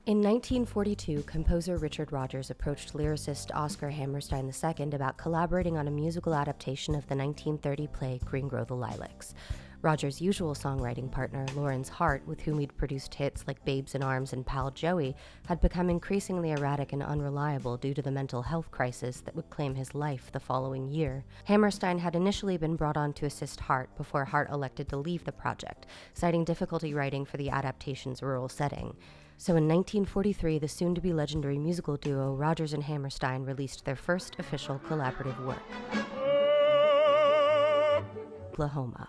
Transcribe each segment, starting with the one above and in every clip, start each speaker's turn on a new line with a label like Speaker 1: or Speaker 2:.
Speaker 1: In 1942, composer Richard Rodgers approached lyricist Oscar Hammerstein II about collaborating on a musical adaptation of the 1930 play Green Grow the Lilacs. Rodgers' usual songwriting partner, Lawrence Hart, with whom he'd produced hits like Babes in Arms and Pal Joey, had become increasingly erratic and unreliable due to the mental health crisis that would claim his life the following year. Hammerstein had initially been brought on to assist Hart before Hart elected to leave the project, citing difficulty writing for the adaptation's rural setting. So in 1943, the soon-to-be legendary musical duo Rodgers and Hammerstein released their first official collaborative work, Oklahoma.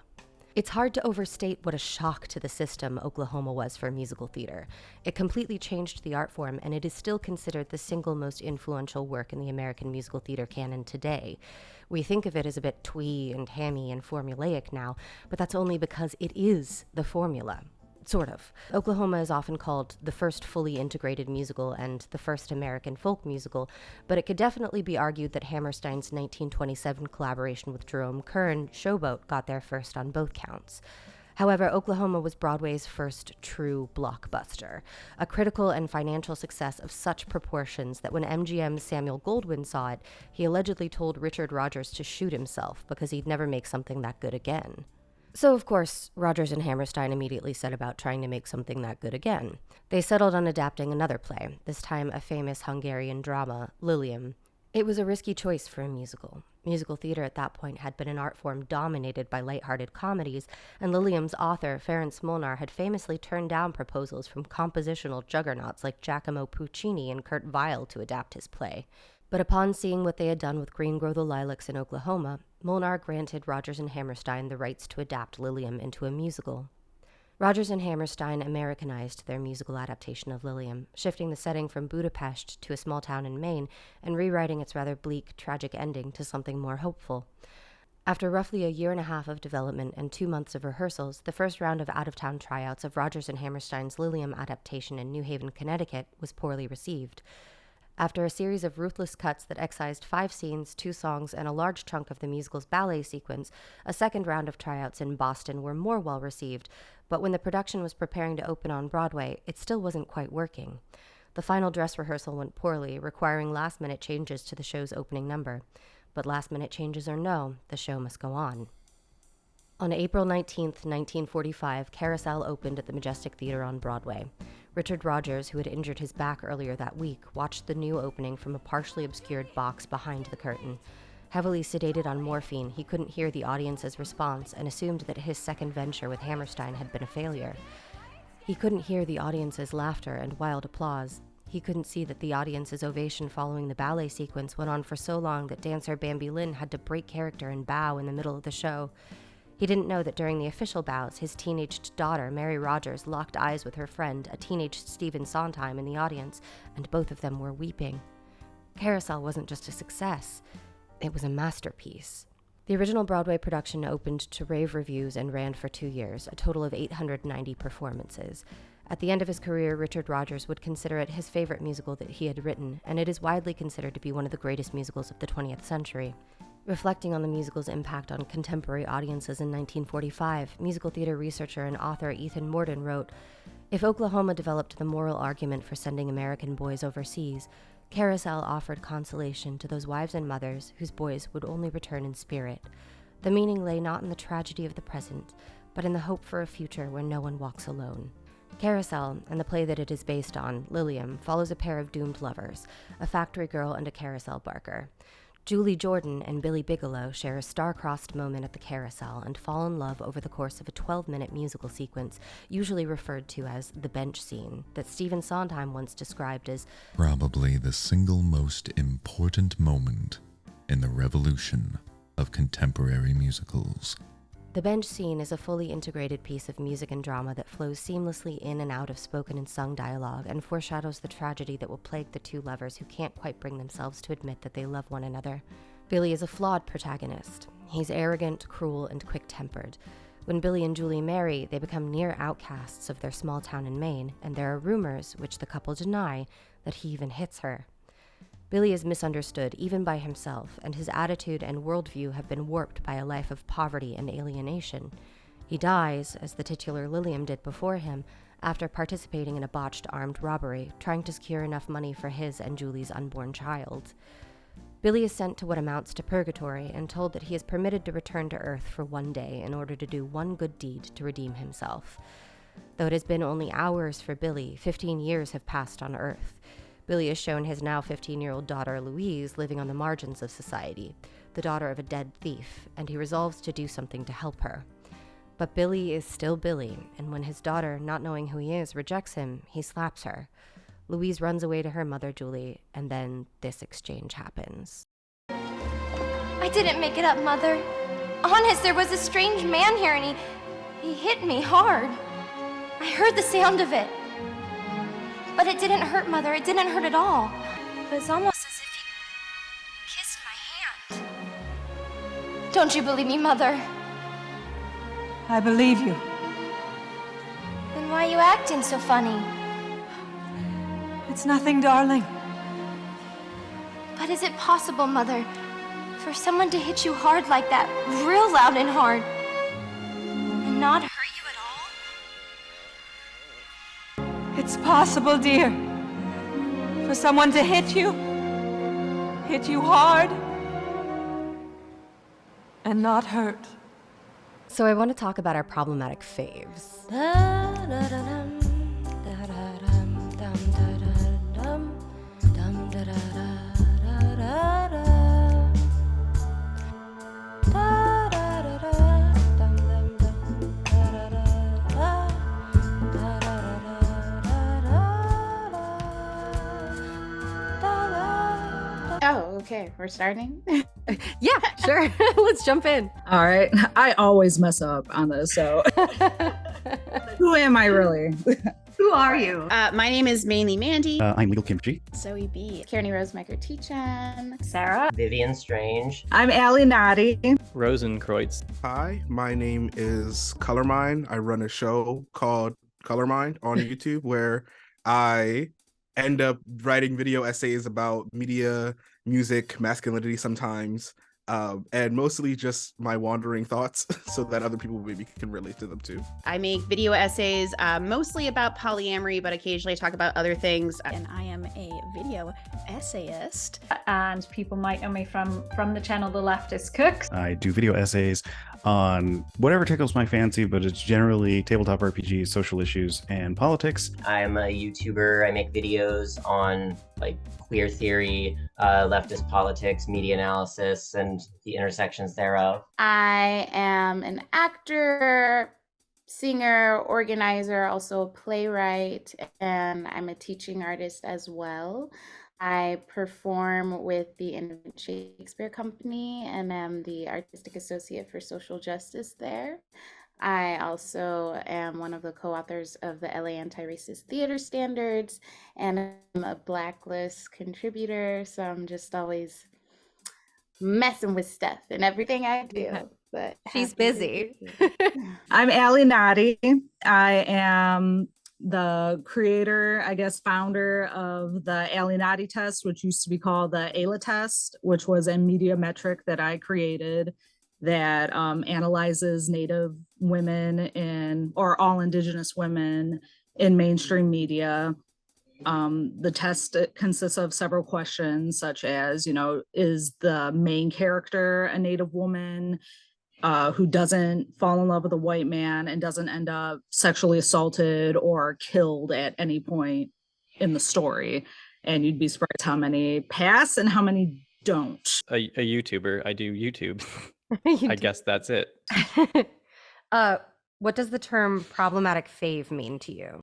Speaker 1: It's hard to overstate what a shock to the system Oklahoma was for musical theater. It completely changed the art form, and it is still considered the single most influential work in the American musical theater canon today. We think of it as a bit twee and hammy and formulaic now, but that's only because it is the formula. Sort of. Oklahoma is often called the first fully integrated musical and the first American folk musical, but it could definitely be argued that Hammerstein's 1927 collaboration with Jerome Kern, Showboat, got there first on both counts. However, Oklahoma was Broadway's first true blockbuster, a critical and financial success of such proportions that when MGM's Samuel Goldwyn saw it, he allegedly told Richard Rodgers to shoot himself because he'd never make something that good again. So, of course, Rodgers and Hammerstein immediately set about trying to make something that good again. They settled on adapting another play, this time a famous Hungarian drama, Lilium. It was a risky choice for a musical. Musical theater at that point had been an art form dominated by lighthearted comedies, and Lilium's author, Ferenc Molnar, had famously turned down proposals from compositional juggernauts like Giacomo Puccini and Kurt Weill to adapt his play. But upon seeing what they had done with Green Grow the Lilacs in Oklahoma, Molnar granted Rodgers and Hammerstein the rights to adapt Lilium into a musical. Rodgers and Hammerstein Americanized their musical adaptation of Lilium, shifting the setting from Budapest to a small town in Maine and rewriting its rather bleak, tragic ending to something more hopeful. After roughly a year and a half of development and 2 months of rehearsals, the first round of out-of-town tryouts of Rodgers and Hammerstein's Lilium adaptation in New Haven, Connecticut was poorly received. After a series of ruthless cuts that excised 5 scenes, 2 songs, and a large chunk of the musical's ballet sequence, a second round of tryouts in Boston were more well-received, but when the production was preparing to open on Broadway, it still wasn't quite working. The final dress rehearsal went poorly, requiring last-minute changes to the show's opening number. But last-minute changes or no, the show must go on. On April 19, 1945, Carousel opened at the Majestic Theater on Broadway. Richard Rodgers, who had injured his back earlier that week, watched the new opening from a partially obscured box behind the curtain. Heavily sedated on morphine, he couldn't hear the audience's response and assumed that his second venture with Hammerstein had been a failure. He couldn't hear the audience's laughter and wild applause. He couldn't see that the audience's ovation following the ballet sequence went on for so long that dancer Bambi Lynn had to break character and bow in the middle of the show. He didn't know that during the official bows, his teenaged daughter, Mary Rodgers, locked eyes with her friend, a teenage Stephen Sondheim, in the audience, and both of them were weeping. Carousel wasn't just a success, it was a masterpiece. The original Broadway production opened to rave reviews and ran for 2 years, a total of 890 performances. At the end of his career, Richard Rodgers would consider it his favorite musical that he had written, and it is widely considered to be one of the greatest musicals of the 20th century. Reflecting on the musical's impact on contemporary audiences in 1945, musical theater researcher and author Ethan Morden wrote, "If Oklahoma developed the moral argument for sending American boys overseas, Carousel offered consolation to those wives and mothers whose boys would only return in spirit. The meaning lay not in the tragedy of the present, but in the hope for a future where no one walks alone." Carousel, and the play that it is based on, Lilium, follows a pair of doomed lovers, a factory girl and a carousel barker. Julie Jordan and Billy Bigelow share a star-crossed moment at the carousel and fall in love over the course of a 12-minute musical sequence, usually referred to as the bench scene, that Stephen Sondheim once described as
Speaker 2: probably the single most important moment in the revolution of contemporary musicals.
Speaker 1: The bench scene is a fully integrated piece of music and drama that flows seamlessly in and out of spoken and sung dialogue and foreshadows the tragedy that will plague the two lovers who can't quite bring themselves to admit that they love one another. Billy is a flawed protagonist. He's arrogant, cruel, and quick-tempered. When Billy and Julie marry, they become near outcasts of their small town in Maine, and there are rumors, which the couple deny, that he even hits her. Billy is misunderstood even by himself, and his attitude and worldview have been warped by a life of poverty and alienation. He dies, as the titular Lilium did before him, after participating in a botched armed robbery, trying to secure enough money for his and Julie's unborn child. Billy is sent to what amounts to purgatory and told that he is permitted to return to Earth for one day in order to do one good deed to redeem himself. Though it has been only hours for Billy, 15 years have passed on Earth. Billy is shown his now 15-year-old daughter Louise living on the margins of society, the daughter of a dead thief, and he resolves to do something to help her. But Billy is still Billy, and when his daughter, not knowing who he is, rejects him, he slaps her. Louise runs away to her mother, Julie, and then this exchange happens.
Speaker 3: I didn't make it up, Mother. Honest, there was a strange man here and he hit me hard. I heard the sound of it. But it didn't hurt, Mother. It didn't hurt at all. It was almost as if he kissed my hand. Don't you believe me, Mother?
Speaker 4: I believe you.
Speaker 3: Then why are you acting so funny?
Speaker 4: It's nothing, darling.
Speaker 3: But is it possible, Mother, for someone to hit you hard like that, real loud and hard, and not hurt you at all?
Speaker 4: It's possible, dear. For someone to hit you hard, and not hurt.
Speaker 1: So I want to talk about our problematic faves.
Speaker 5: Oh, okay. We're starting?
Speaker 1: Yeah, sure. Let's jump in.
Speaker 6: All right. I always mess up on this, so who am I really?
Speaker 4: Who are you?
Speaker 5: My name is Mainly Mandy.
Speaker 7: I'm Legal Kimchi.
Speaker 5: Zoe B. Carene Rose Mekertichyan.
Speaker 4: Sarah.
Speaker 8: Vivian Strange.
Speaker 6: I'm Ali Nadi.
Speaker 9: Rosenkreutz.
Speaker 10: Hi, my name is Colormind. I run a show called Colormind on YouTube where I end up writing video essays about media, music, masculinity sometimes, and mostly just my wandering thoughts so that other people maybe can relate to them too.
Speaker 5: I make video essays mostly about polyamory, but occasionally I talk about other things.
Speaker 11: And I am a video essayist. And people might know me from the channel The Leftist Cooks.
Speaker 7: I do video essays on whatever tickles my fancy, but it's generally tabletop RPGs, social issues, and politics.
Speaker 8: I'm a YouTuber. I make videos on like queer theory, leftist politics, media analysis, and the intersections thereof.
Speaker 5: I am an actor, singer, organizer, also a playwright, and I'm a teaching artist as well. I perform with the Independent Shakespeare Company and am the artistic associate for social justice there. I also am one of the co-authors of the LA Anti-Racist Theater Standards, and I'm a Blacklist contributor, so I'm just always messing with stuff in everything I do. But
Speaker 1: She's busy.
Speaker 6: I'm Ali Nadi. I am the creator, I guess, founder of the Ali Nadi test, which used to be called the ALA test, which was a media metric that I created that analyzes Native women or all Indigenous women in mainstream media. The test consists of several questions, such as, is the main character a Native woman who doesn't fall in love with a white man and doesn't end up sexually assaulted or killed at any point in the story? And you'd be surprised how many pass and how many don't.
Speaker 9: A YouTuber. I do YouTube. I guess that's it.
Speaker 1: What does the term problematic fave mean to you?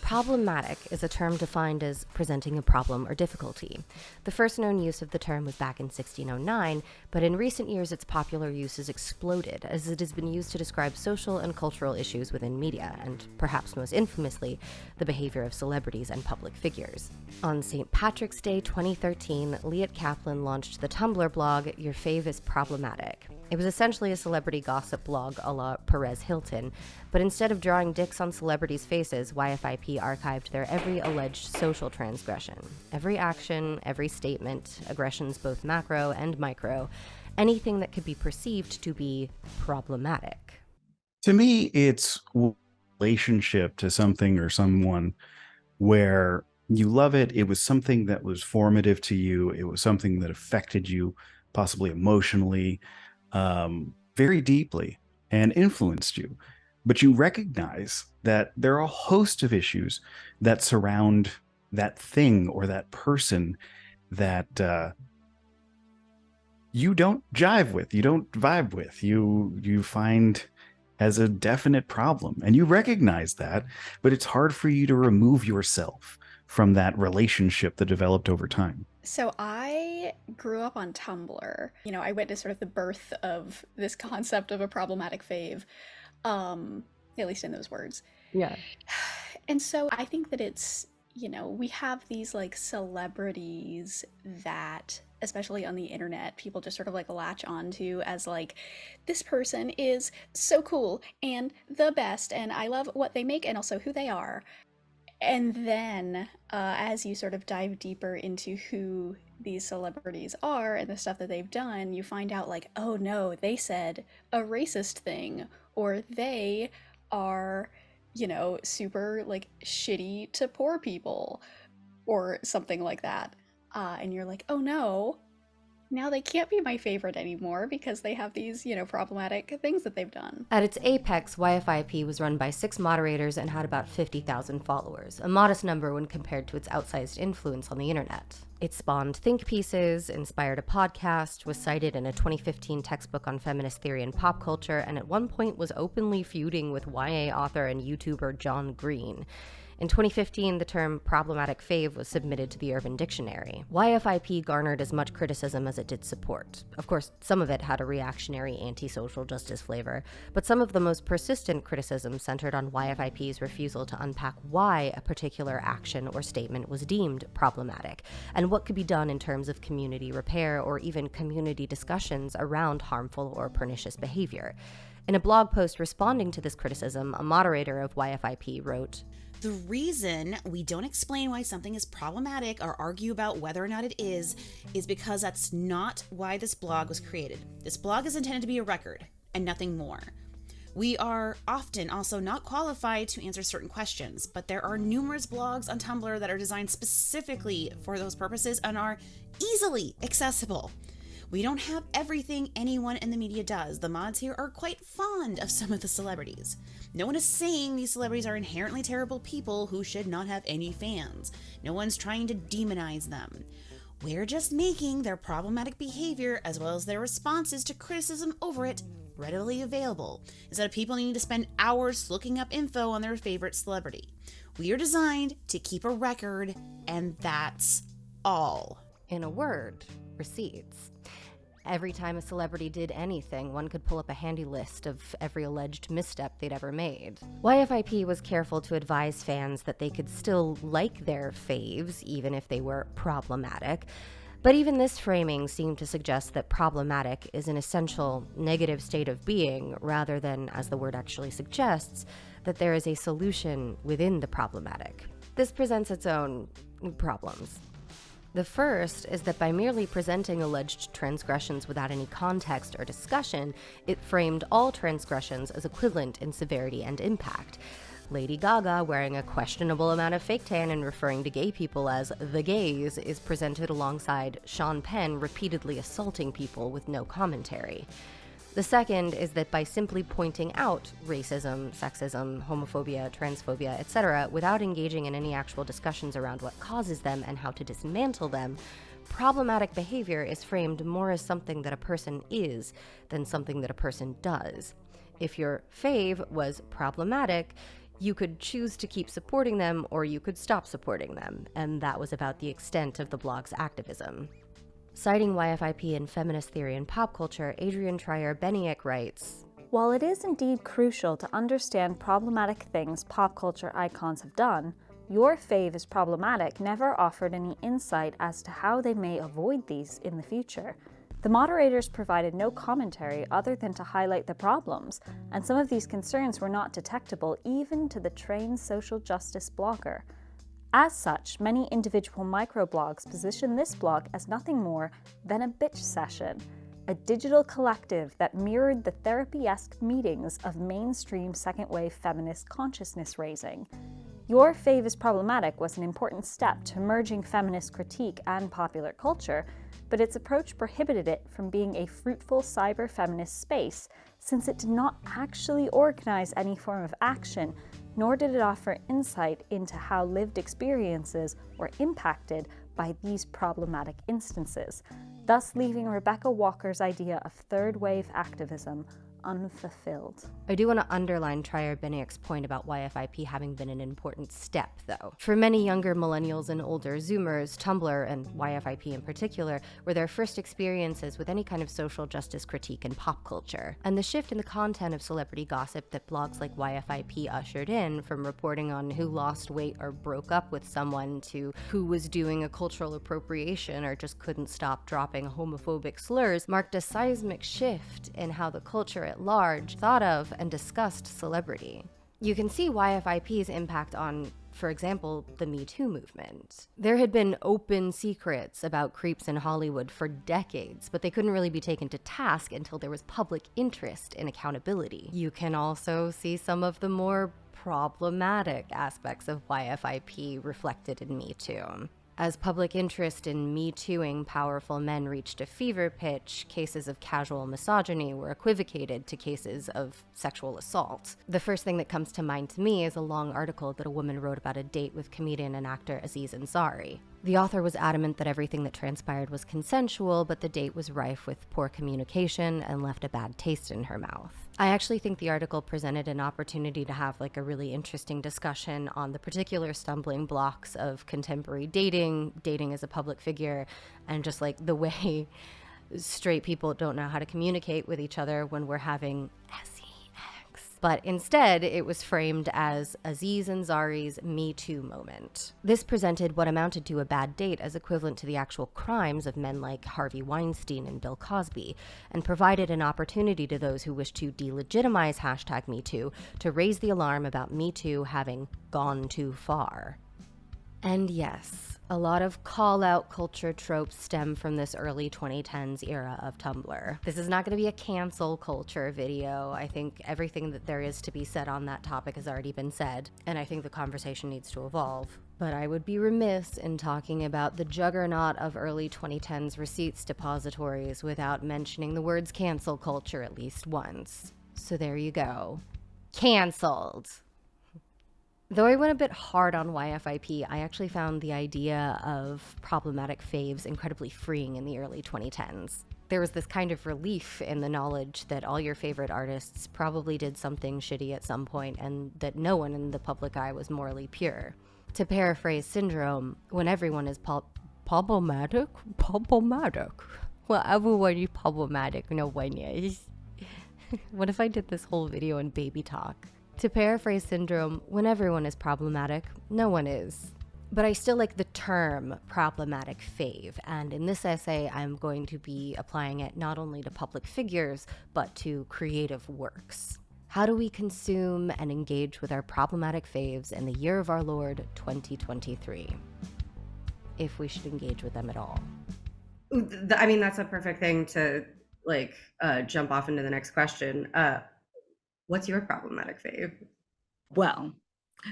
Speaker 1: Problematic is a term defined as presenting a problem or difficulty. The first known use of the term was back in 1609, but in recent years its popular use has exploded as it has been used to describe social and cultural issues within media, and perhaps most infamously, the behavior of celebrities and public figures. On St. Patrick's Day 2013, Liat Kaplan launched the Tumblr blog Your Fave is Problematic. It was essentially a celebrity gossip blog a la Perez Hilton, but instead of drawing dicks on celebrities' faces, YFIP archived their every alleged social transgression. Every action, every statement, aggressions both macro and micro, anything that could be perceived to be problematic.
Speaker 7: To me, it's relationship to something or someone where you love it. It was something that was formative to you. It was something that affected you, possibly emotionally, very deeply, and influenced you. But you recognize that there are a host of issues that surround that thing or that person that you don't jive with, you don't vibe with, you find as a definite problem, and you recognize that, but it's hard for you to remove yourself from that relationship that developed over time.
Speaker 12: So I grew up on Tumblr. You know, I witnessed sort of the birth of this concept of a problematic fave, at least in those words.
Speaker 1: Yeah.
Speaker 12: And so I think that it's, you know, we have these like celebrities that, especially on the internet, people just sort of like latch onto as like, this person is so cool and the best, and I love what they make and also who they are. And then as you sort of dive deeper into who these celebrities are and the stuff that they've done, you find out like, oh no, they said a racist thing, or they are, you know, super like shitty to poor people or something like that. And you're like, oh no, now they can't be my favorite anymore because they have these, you know, problematic things that they've done.
Speaker 1: At its apex, YFIP was run by 6 moderators and had about 50,000 followers, a modest number when compared to its outsized influence on the internet. It spawned think pieces, inspired a podcast, was cited in a 2015 textbook on feminist theory and pop culture, and at one point was openly feuding with YA author and YouTuber John Green. In 2015, the term problematic fave was submitted to the Urban Dictionary. YFIP garnered as much criticism as it did support. Of course, some of it had a reactionary anti-social justice flavor, but some of the most persistent criticism centered on YFIP's refusal to unpack why a particular action or statement was deemed problematic, and what could be done in terms of community repair or even community discussions around harmful or pernicious behavior. In a blog post responding to this criticism, a moderator of YFIP wrote,
Speaker 13: "The reason we don't explain why something is problematic or argue about whether or not it is because that's not why this blog was created. This blog is intended to be a record and nothing more. We are often also not qualified to answer certain questions, but there are numerous blogs on Tumblr that are designed specifically for those purposes and are easily accessible. We don't have everything anyone in the media does. The mods here are quite fond of some of the celebrities. No one is saying these celebrities are inherently terrible people who should not have any fans. No one's trying to demonize them. We're just making their problematic behavior as well as their responses to criticism over it readily available, instead of people needing to spend hours looking up info on their favorite celebrity. We are designed to keep a record, and that's all."
Speaker 1: In a word, receipts. Every time a celebrity did anything, one could pull up a handy list of every alleged misstep they'd ever made. YFIP was careful to advise fans that they could still like their faves, even if they were problematic. But even this framing seemed to suggest that problematic is an essential negative state of being, rather than, as the word actually suggests, that there is a solution within the problematic. This presents its own problems. The first is that by merely presenting alleged transgressions without any context or discussion, it framed all transgressions as equivalent in severity and impact. Lady Gaga wearing a questionable amount of fake tan and referring to gay people as the gays is presented alongside Sean Penn repeatedly assaulting people with no commentary. The second is that by simply pointing out racism, sexism, homophobia, transphobia, etc., without engaging in any actual discussions around what causes them and how to dismantle them, problematic behavior is framed more as something that a person is than something that a person does. If your fave was problematic, you could choose to keep supporting them or you could stop supporting them, and that was about the extent of the blog's activism. Citing YFIP in feminist theory and pop culture, Adrian Trier-Beniak writes,
Speaker 14: "While it is indeed crucial to understand problematic things pop culture icons have done, Your Fave is Problematic never offered any insight as to how they may avoid these in the future. The moderators provided no commentary other than to highlight the problems, and some of these concerns were not detectable even to the trained social justice blogger. As such, many individual microblogs position this blog as nothing more than a bitch session. a digital collective that mirrored the therapy-esque meetings of mainstream second-wave feminist consciousness raising. Your Fave is Problematic was an important step to merging feminist critique and popular culture, but its approach prohibited it from being a fruitful cyber-feminist space, since it did not actually organize any form of action, nor did it offer insight into how lived experiences were impacted by these problematic instances, thus leaving Rebecca Walker's idea of third-wave activism unfulfilled.
Speaker 1: I do want to underline Trier Beniak's point about YFIP having been an important step, though. For many younger millennials and older Zoomers, Tumblr, and YFIP in particular, were their first experiences with any kind of social justice critique in pop culture. And the shift in the content of celebrity gossip that blogs like YFIP ushered in, from reporting on who lost weight or broke up with someone to who was doing a cultural appropriation or just couldn't stop dropping homophobic slurs, marked a seismic shift in how the culture at large thought of and discussed celebrity. You can see YFIP's impact on, for example, the Me Too movement. There had been open secrets about creeps in Hollywood for decades, but they couldn't really be taken to task until there was public interest in accountability. You can also see some of the more problematic aspects of YFIP reflected in Me Too. As public interest in Me Tooing powerful men reached a fever pitch, cases of casual misogyny were equivocated to cases of sexual assault. The first thing that comes to mind to me is a long article that a woman wrote about a date with comedian and actor Aziz Ansari. The author was adamant that everything that transpired was consensual, but the date was rife with poor communication and left a bad taste in her mouth. I actually think the article presented an opportunity to have like a really interesting discussion on the particular stumbling blocks of contemporary dating as a public figure, and just like the way straight people don't know how to communicate with each other when we're having sex. But instead, it was framed as Aziz Ansari's Me Too moment. This presented what amounted to a bad date as equivalent to the actual crimes of men like Harvey Weinstein and Bill Cosby, and provided an opportunity to those who wished to delegitimize #MeToo to raise the alarm about Me Too having gone too far. And yes, a lot of call-out culture tropes stem from this early 2010s era of Tumblr. This is not going to be a cancel culture video. I think everything that there is to be said on that topic has already been said, and I think the conversation needs to evolve. But I would be remiss in talking about the juggernaut of early 2010s receipts depositories without mentioning the words cancel culture at least once. So there you go. Canceled. Though I went a bit hard on YFIP, I actually found the idea of problematic faves incredibly freeing in the early 2010s. There was this kind of relief in the knowledge that all your favorite artists probably did something shitty at some point, and that no one in the public eye was morally pure. To paraphrase Syndrome, when everyone is problematic? Well, everyone is problematic, no one is. What if I did this whole video in baby talk? To paraphrase Syndrome, when everyone is problematic, no one is. But I still like the term problematic fave, and in this essay I'm going to be applying it not only to public figures, but to creative works. How do we consume and engage with our problematic faves in the year of our Lord 2023? If we should engage with them at all.
Speaker 15: I mean, that's a perfect thing to jump off into the next question. What's your problematic fave?
Speaker 6: Well,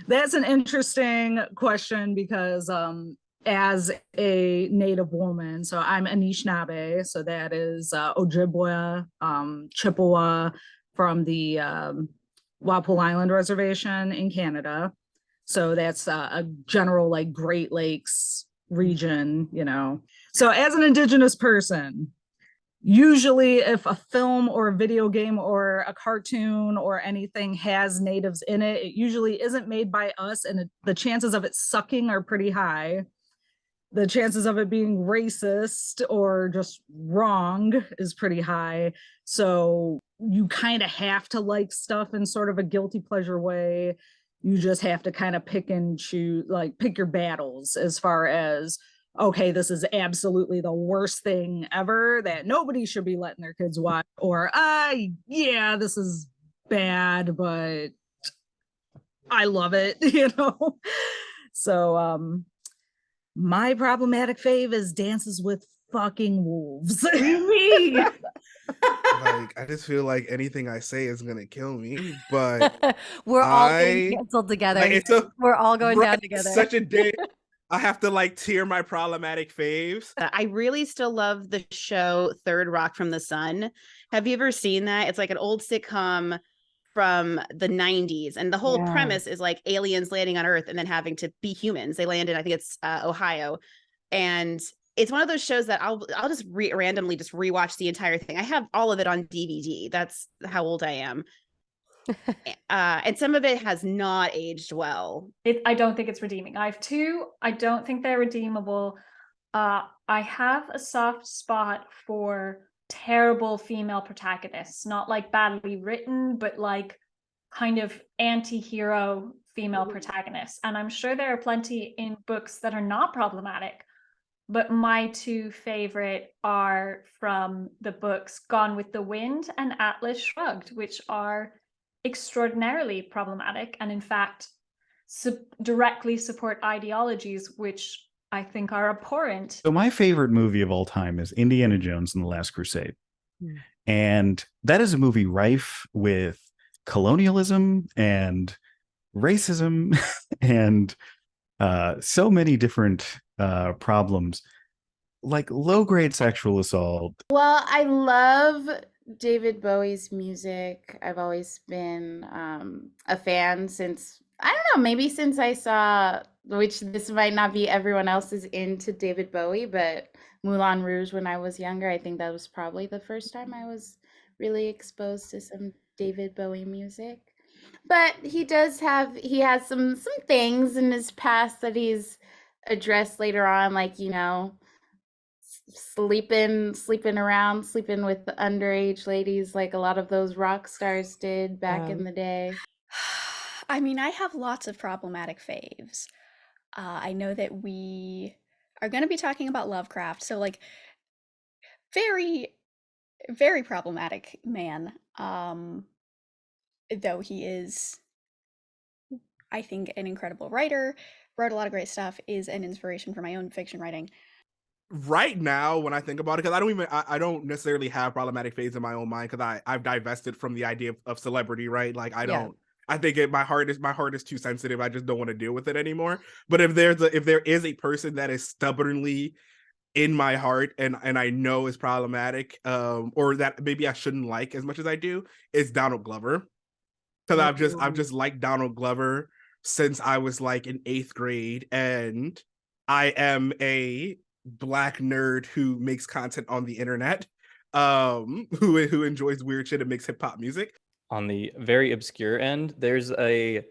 Speaker 6: that's an interesting question because as a Native woman, so I'm Anishinaabe, so that is Ojibwa, Chippewa from the Walpole Island Reservation in Canada. So that's a general Great Lakes region, you know. So as an Indigenous person, usually if a film or a video game or a cartoon or anything has natives in it, it usually isn't made by us, and the chances of it sucking are pretty high. The chances of it being racist or just wrong is pretty high. So you kind of have to like stuff in sort of a guilty pleasure way. You just have to kind of pick and choose, pick your battles as far as, okay, this is absolutely the worst thing ever that nobody should be letting their kids watch, or yeah, this is bad, but I love it, you know? So my problematic fave is Dances with fucking wolves.
Speaker 15: Me.
Speaker 10: Like, I just feel like anything I say is gonna kill me. But
Speaker 1: We're all getting canceled together.
Speaker 10: like,
Speaker 1: We're all going down together.
Speaker 10: Such a day. I have to like tier my problematic faves.
Speaker 16: I really still love the show Third Rock from the Sun. Have you ever seen that? It's like an old sitcom from the 90s, and the whole premise is like aliens landing on Earth and then having to be humans. They land in, I think it's Ohio, and it's one of those shows that I'll just randomly just rewatch the entire thing. I have all of it on DVD. That's how old I am. And some of it has not aged well.
Speaker 11: I don't think it's redeeming. I have two. I don't think they're redeemable. I have a soft spot for terrible female protagonists, not like badly written, but like kind of anti-hero female protagonists. And I'm sure there are plenty in books that are not problematic. But my two favorite are from the books Gone with the Wind and Atlas Shrugged, which are extraordinarily problematic and in fact directly support ideologies which I think are abhorrent.
Speaker 7: So my favorite movie of all time is Indiana Jones and the Last Crusade. And that is a movie rife with colonialism and racism and so many different problems, like low-grade sexual assault.
Speaker 5: Well, I love David Bowie's music. I've always been a fan since, I don't know, maybe since I saw, which this might not be everyone else's into David Bowie, but Moulin Rouge when I was younger. I think that was probably the first time I was really exposed to some David Bowie music. But he has some things in his past that he's addressed later on, like, you know, sleeping around, sleeping with the underage ladies like a lot of those rock stars did back in the day.
Speaker 12: I mean, I have lots of problematic faves. I know that we are going to be talking about Lovecraft, so like very, very problematic man. Though he is, I think, an incredible writer, wrote a lot of great stuff, is an inspiration for my own fiction writing.
Speaker 10: Right now, when I think about it, because I don't necessarily have problematic faves in my own mind, because I've divested from the idea of celebrity, right? Like I think my heart is too sensitive. I just don't want to deal with it anymore. But if there is a person that is stubbornly in my heart and I know is problematic, or that maybe I shouldn't like as much as I do, is Donald Glover. Because I've just liked Donald Glover since I was like in 8th grade, and I am a Black nerd who makes content on the internet, who enjoys weird shit and makes hip hop music.
Speaker 9: On the very obscure end, there's a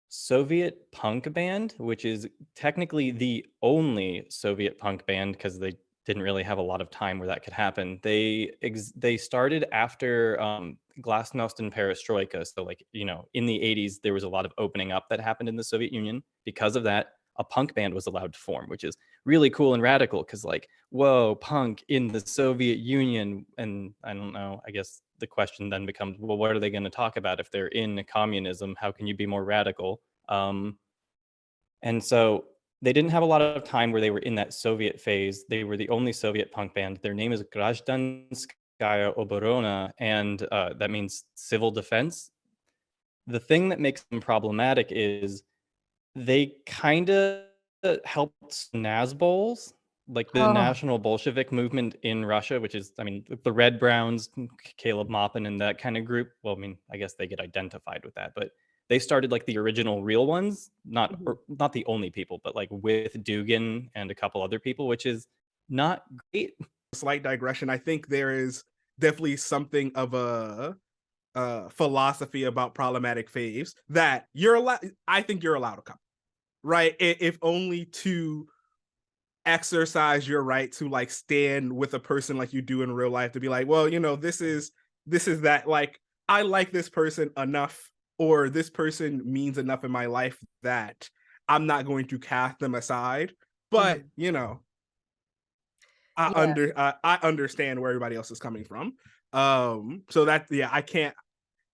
Speaker 9: Soviet punk band, which is technically the only Soviet punk band because they didn't really have a lot of time where that could happen. They started after Glasnost and Perestroika. So like, you know, in the 80s, there was a lot of opening up that happened in the Soviet Union. Because of that, a punk band was allowed to form, which is really cool and radical because like, whoa, punk in the Soviet Union. And I don't know, I guess the question then becomes, well, what are they going to talk about if they're in communism? How can you be more radical? And so they didn't have a lot of time where they were in that Soviet phase. They were the only Soviet punk band. Their name is Grazdanskaya Oborona, and that means civil defense. The thing that makes them problematic is they kind of helped Nazbols, like the National Bolshevik movement in Russia, which is, I mean, the Red Browns, Caleb Maupin and that kind of group. Well, I mean, I guess they get identified with that, but they started like the original real ones, not the only people, but like with Dugin and a couple other people, which is not great.
Speaker 10: Slight digression. I think there is definitely something of a philosophy about problematic faves that I think you're allowed to come, right? If only to exercise your right to like stand with a person like you do in real life, to be like, well, you know, this is that, like, I like this person enough, or this person means enough in my life that I'm not going to cast them aside. But you know, I understand where everybody else is coming from. So that, I can't,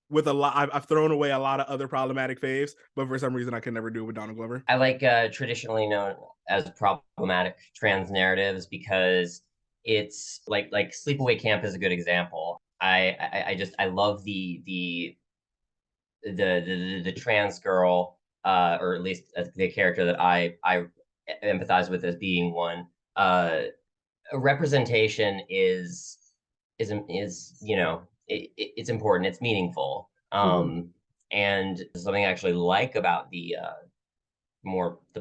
Speaker 10: with a lot, I've thrown away a lot of other problematic faves, but for some reason I can never do it with Donald Glover.
Speaker 8: I like traditionally known as problematic trans narratives because it's like Sleepaway Camp is a good example. I love the trans girl, or at least the character that I empathize with as being one. Representation is you know, it's important. It's meaningful. And something I actually like about the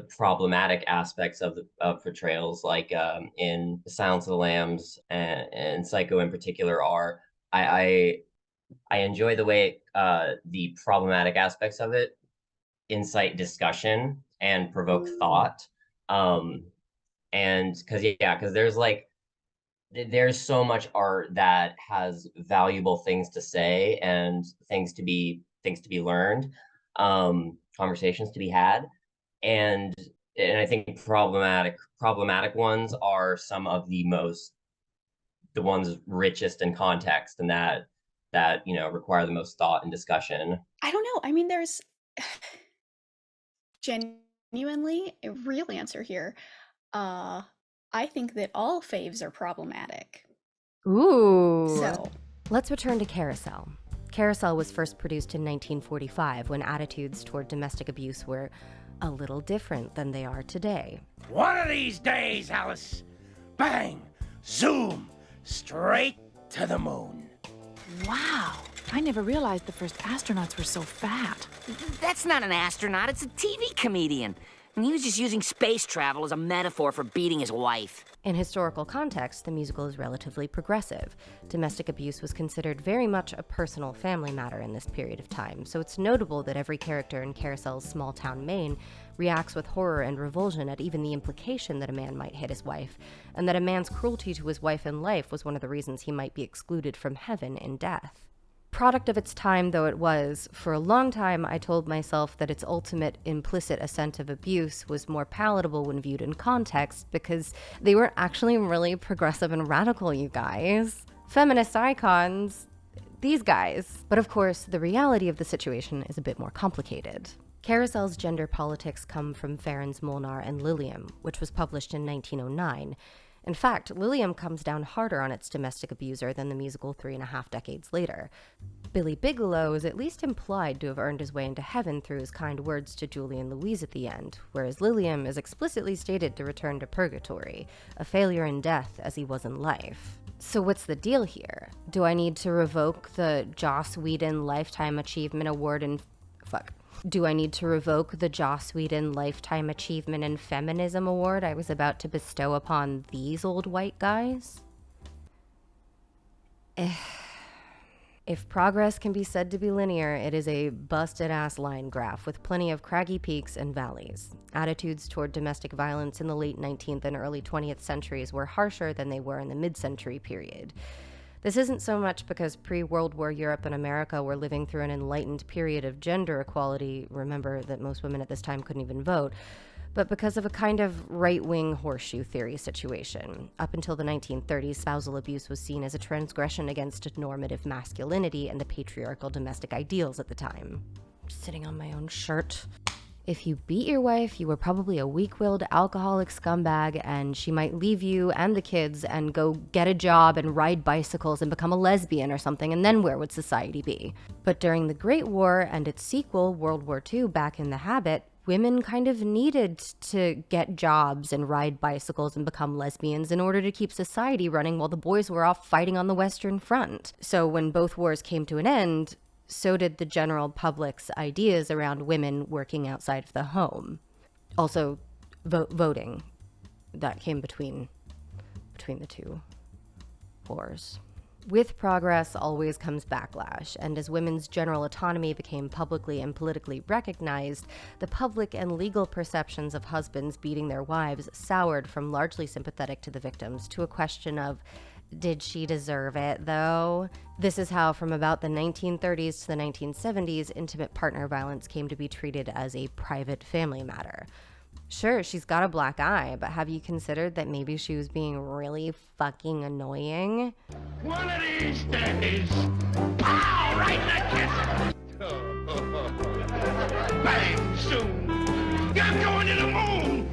Speaker 8: problematic aspects of portrayals, like in Silence of the Lambs and Psycho in particular, are I enjoy the way the problematic aspects of it incite discussion and provoke thought. And because there's so much art that has valuable things to say and things to be learned, conversations to be had, and I think problematic ones are some of the ones richest in context, and that require the most thought and discussion.
Speaker 12: I don't know. I mean, there's genuinely a real answer here. I think that all faves are problematic.
Speaker 1: Ooh.
Speaker 12: So
Speaker 1: let's return to Carousel. Carousel was first produced in 1945 when attitudes toward domestic abuse were a little different than they are today.
Speaker 17: One of these days, Alice, bang, zoom, straight to the moon.
Speaker 18: Wow, I never realized the first astronauts were so fat.
Speaker 19: That's not an astronaut, it's a TV comedian. And he was just using space travel as a metaphor for beating his wife.
Speaker 1: In historical context, the musical is relatively progressive. Domestic abuse was considered very much a personal family matter in this period of time, so it's notable that every character in Carousel's small-town Maine reacts with horror and revulsion at even the implication that a man might hit his wife, and that a man's cruelty to his wife in life was one of the reasons he might be excluded from heaven in death. Product of its time though it was, for a long time I told myself that its ultimate implicit assent of abuse was more palatable when viewed in context because they were actually really progressive and radical, you guys. Feminist icons, these guys. But of course, the reality of the situation is a bit more complicated. Carousel's gender politics come from Farron's Molnar and Lilium, which was published in 1909. In fact, Lilium comes down harder on its domestic abuser than the musical 3.5 decades later. Billy Bigelow is at least implied to have earned his way into heaven through his kind words to Julie and Louise at the end, whereas Lilium is explicitly stated to return to purgatory, a failure in death as he was in life. So what's the deal here? Do I need to revoke the Joss Whedon Lifetime Achievement Award in... Do I need to revoke the Joss Whedon Lifetime Achievement in Feminism Award I was about to bestow upon these old white guys? If progress can be said to be linear, it is a busted-ass line graph with plenty of craggy peaks and valleys. Attitudes toward domestic violence in the late 19th and early 20th centuries were harsher than they were in the mid-century period. This isn't so much because pre-World War Europe and America were living through an enlightened period of gender equality, remember that most women at this time couldn't even vote, but because of a kind of right-wing horseshoe theory situation. Up until the 1930s, spousal abuse was seen as a transgression against normative masculinity and the patriarchal domestic ideals at the time. I'm sitting on my own shirt. If you beat your wife, you were probably a weak-willed alcoholic scumbag, and she might leave you and the kids and go get a job and ride bicycles and become a lesbian or something, and then where would society be? But during the Great War and its sequel, World War II, Back in the Habit, women kind of needed to get jobs and ride bicycles and become lesbians in order to keep society running while the boys were off fighting on the Western Front. So when both wars came to an end, so did the general public's ideas around women working outside of the home. Also, voting. That came between the two wars. With progress always comes backlash, and as women's general autonomy became publicly and politically recognized, the public and legal perceptions of husbands beating their wives soured from largely sympathetic to the victims to a question of, did she deserve it, though? This is how, from about the 1930s to the 1970s, intimate partner violence came to be treated as a private family matter. Sure, she's got a black eye, but have you considered that maybe she was being really fucking annoying?
Speaker 17: One of these days, pow, right in the kiss. Bang, soon. I'm going to the moon.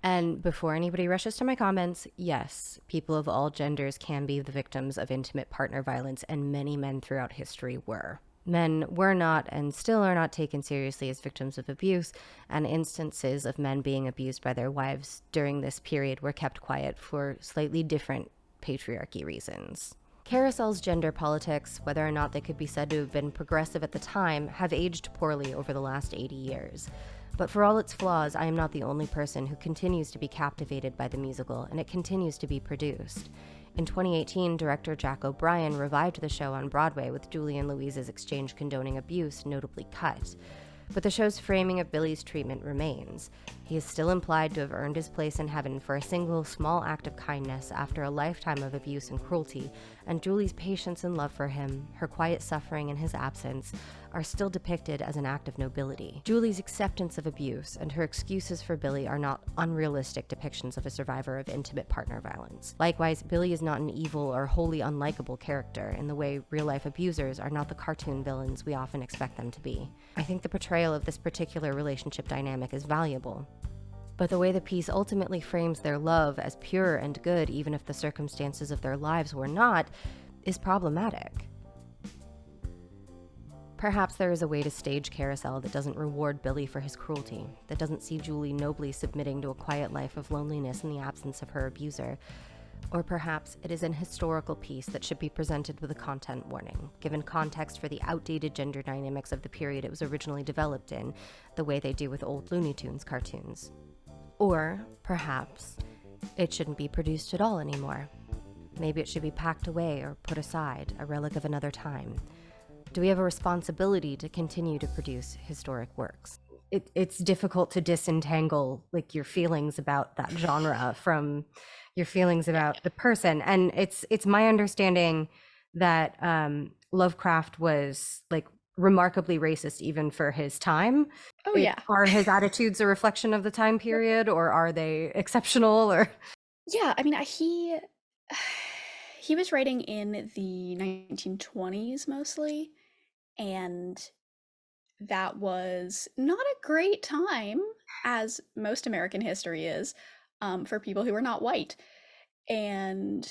Speaker 1: And And before anybody rushes to my comments, yes, people of all genders can be the victims of intimate partner violence, and many men throughout history were. Men were not and still are not taken seriously as victims of abuse, and instances of men being abused by their wives during this period were kept quiet for slightly different patriarchy reasons. Carousel's gender politics, whether or not they could be said to have been progressive at the time, have aged poorly over the last 80 years. But for all its flaws, I am not the only person who continues to be captivated by the musical, and it continues to be produced. In 2018, director Jack O'Brien revived the show on Broadway with Julie and Louise's exchange condoning abuse notably cut. But the show's framing of Billy's treatment remains. He is still implied to have earned his place in heaven for a single small act of kindness after a lifetime of abuse and cruelty, and Julie's patience and love for him, her quiet suffering in his absence, are still depicted as an act of nobility. Julie's acceptance of abuse and her excuses for Billy are not unrealistic depictions of a survivor of intimate partner violence. Likewise, Billy is not an evil or wholly unlikable character in the way real-life abusers are not the cartoon villains we often expect them to be. I think the portrayal of this particular relationship dynamic is valuable. But the way the piece ultimately frames their love as pure and good, even if the circumstances of their lives were not, is problematic. Perhaps there is a way to stage Carousel that doesn't reward Billy for his cruelty, that doesn't see Julie nobly submitting to a quiet life of loneliness in the absence of her abuser. Or perhaps it is an historical piece that should be presented with a content warning, given context for the outdated gender dynamics of the period it was originally developed in, the way they do with old Looney Tunes cartoons. Or perhaps it shouldn't be produced at all anymore. Maybe it should be packed away or put aside, a relic of another time. Do we have a responsibility to continue to produce historic works? It's difficult to disentangle like your feelings about that genre from your feelings about the person. And it's my understanding that Lovecraft was like remarkably racist even for his time.
Speaker 12: Oh yeah.
Speaker 1: Are his attitudes a reflection of the time period, or are they exceptional? Or
Speaker 12: Yeah, I mean, he was writing in the 1920s mostly, and that was not a great time, as most American history is, for people who are not white. And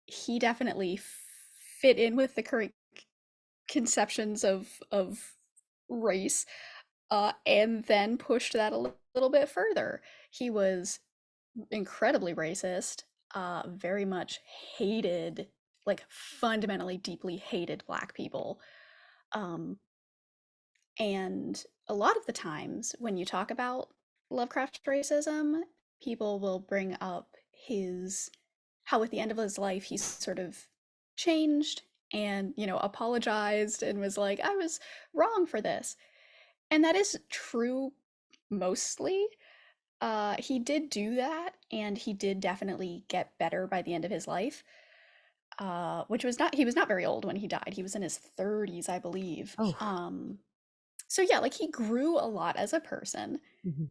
Speaker 12: he definitely fit in with the current conceptions of race, and then pushed that a little bit further. He was incredibly racist, very much hated, like fundamentally deeply hated Black people. And a lot of the times when you talk about Lovecraft racism, people will bring up how at the end of his life he sort of changed and, apologized and was like, I was wrong for this. And that is true mostly. He did do that, and he did definitely get better by the end of his life. He was not very old when he died. He was in his 30s, I believe. So yeah, like he grew a lot as a person,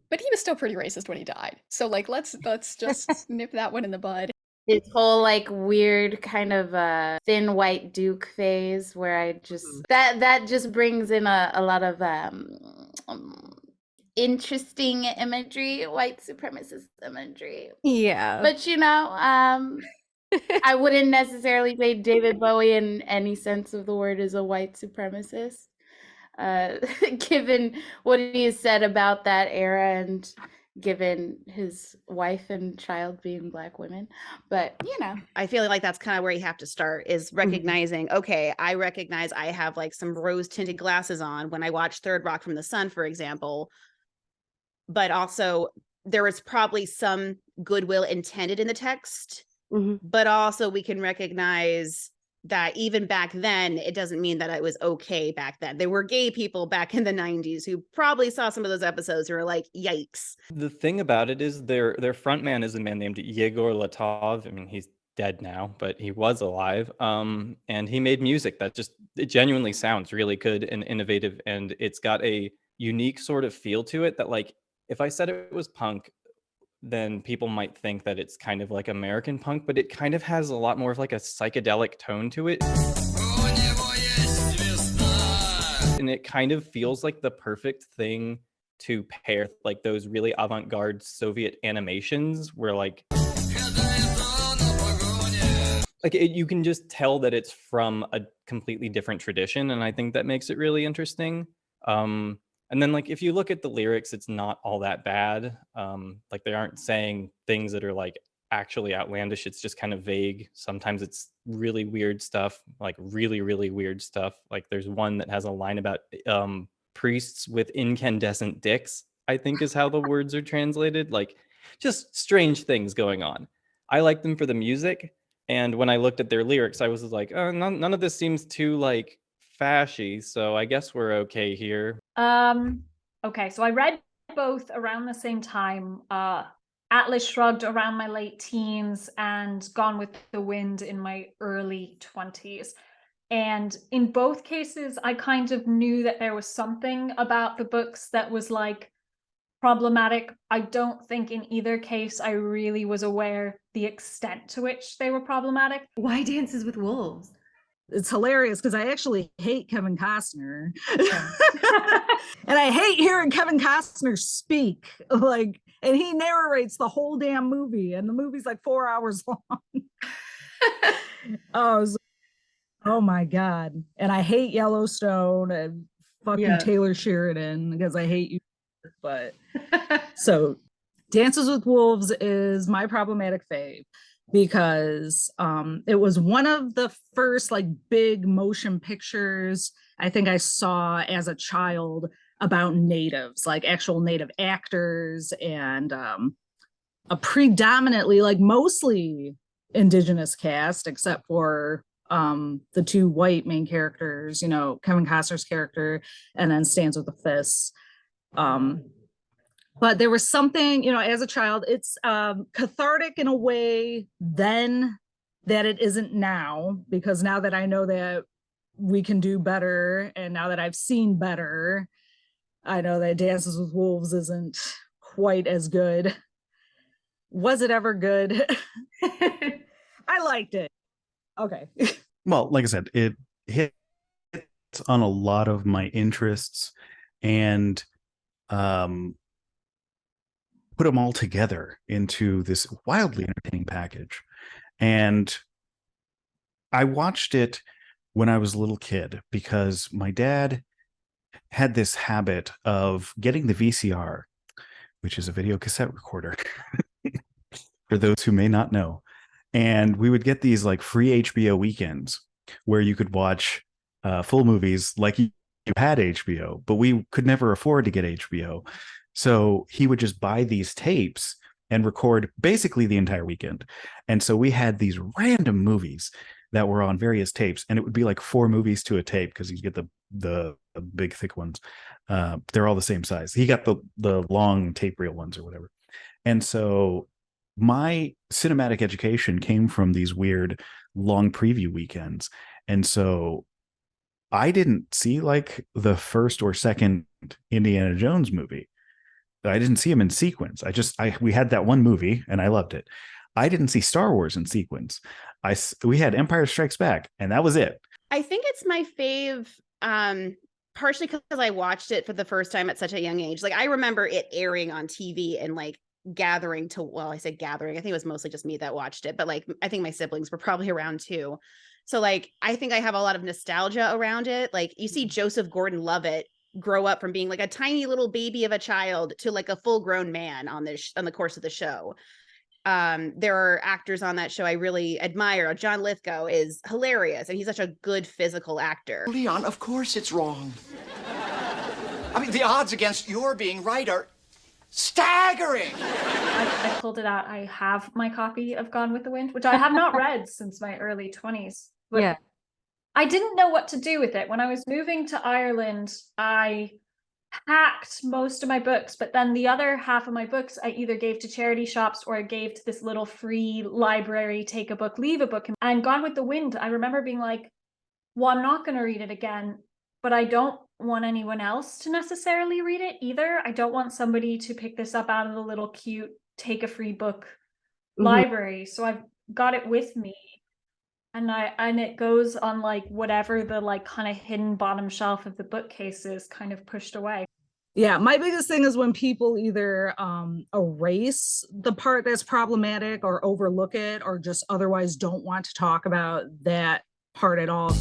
Speaker 12: but he was still pretty racist when he died. So like, let's just nip that one in the bud.
Speaker 5: His whole like weird kind of thin white duke phase where I just that just brings in a lot of interesting imagery, white supremacist imagery.
Speaker 1: Yeah.
Speaker 5: But I wouldn't necessarily say David Bowie in any sense of the word is a white supremacist. Given what he has said about that era and given his wife and child being Black women. But
Speaker 16: I feel like that's kind of where you have to start, is recognizing, okay, I recognize I have like some rose tinted glasses on when I watch Third Rock from the Sun, for example, but also there was probably some goodwill intended in the text, but also we can recognize that even back then, it doesn't mean that it was okay back then. There were gay people back in the 90s who probably saw some of those episodes who were like, yikes.
Speaker 9: The thing about it is their frontman is a man named Yegor Latov. I mean, he's dead now, but he was alive. And he made music that it genuinely sounds really good and innovative. And it's got a unique sort of feel to it that, like, if I said it was punk, then people might think that it's kind of like American punk, but it kind of has a lot more of like a psychedelic tone to it. And it kind of feels like the perfect thing to pair like those really avant-garde Soviet animations where like you can just tell that it's from a completely different tradition, and I think that makes it really interesting. And then like if you look at the lyrics, it's not all that bad. Like they aren't saying things that are like actually outlandish. It's just kind of vague. Sometimes it's really weird stuff, like really, really weird stuff. Like there's one that has a line about priests with incandescent dicks, I think is how the words are translated. Like just strange things going on. I like them for the music. And when I looked at their lyrics, I was like, oh, none of this seems too like fashy. So I guess we're okay here.
Speaker 11: Okay, so I read both around the same time. Atlas Shrugged around my late teens and Gone with the Wind in my early 20s. And in both cases, I kind of knew that there was something about the books that was like problematic. I don't think in either case I really was aware the extent to which they were problematic.
Speaker 15: Why Dances with Wolves?
Speaker 6: It's hilarious because I actually hate Kevin Costner. And I hate hearing Kevin Costner speak. Like, and he narrates the whole damn movie, and the movie's like 4 hours long. Oh my God. And I hate Yellowstone and fuck you, Taylor Sheridan, because I hate you. But so Dances with Wolves is my problematic fave because it was one of the first like big motion pictures I think I saw as a child about natives, like actual native actors, and a predominantly like mostly indigenous cast except for the two white main characters, you know, Kevin Costner's character and then Stands with the Fists. But there was something, you know, as a child, it's cathartic in a way then that it isn't now, because now that I know that we can do better and now that I've seen better, I know that Dances with Wolves isn't quite as good. Was it ever good? I liked it. Okay.
Speaker 7: Well, like I said, it hits on a lot of my interests and put them all together into this wildly entertaining package. And I watched it when I was a little kid because my dad had this habit of getting the VCR, which is a video cassette recorder, for those who may not know. And we would get these like free HBO weekends where you could watch full movies like you had HBO, but we could never afford to get HBO. So he would just buy these tapes and record basically the entire weekend. And so we had these random movies that were on various tapes, and it would be like 4 movies to a tape because you get the big thick ones. They're all the same size. He got the long tape reel ones or whatever. And so my cinematic education came from these weird long preview weekends. And so I didn't see like the first or second Indiana Jones movie. I didn't see them in sequence. We had that one movie and I loved it. I didn't see Star Wars in sequence. We had Empire Strikes Back and that was it.
Speaker 16: I think it's my fave, partially because I watched it for the first time at such a young age. Like I remember it airing on TV and like gathering to, well, I say gathering, I think it was mostly just me that watched it, but like I think my siblings were probably around too. So like I think I have a lot of nostalgia around it. Like you see Joseph Gordon-Levitt grow up from being like a tiny little baby of a child to like a full-grown man on the course of the show. There are actors on that show I really admire. John Lithgow is hilarious and he's such a good physical actor.
Speaker 17: Leon, of course it's wrong. I mean, the odds against your being right are staggering.
Speaker 11: I pulled it out. I have my copy of Gone with the Wind, which I have not read since my early 20s. But
Speaker 15: Yeah.
Speaker 11: I didn't know what to do with it. When I was moving to Ireland, I packed most of my books, but then the other half of my books I either gave to charity shops or I gave to this little free library, take a book, leave a book. And Gone with the Wind, I remember being like, well, I'm not going to read it again, but I don't want anyone else to necessarily read it either. I don't want somebody to pick this up out of the little cute take a free book library. So I've got it with me. And it goes on like whatever the like kind of hidden bottom shelf of the bookcase is kind of pushed away.
Speaker 6: Yeah, my biggest thing is when people either erase the part that's problematic or overlook it or just otherwise don't want to talk about that part at all.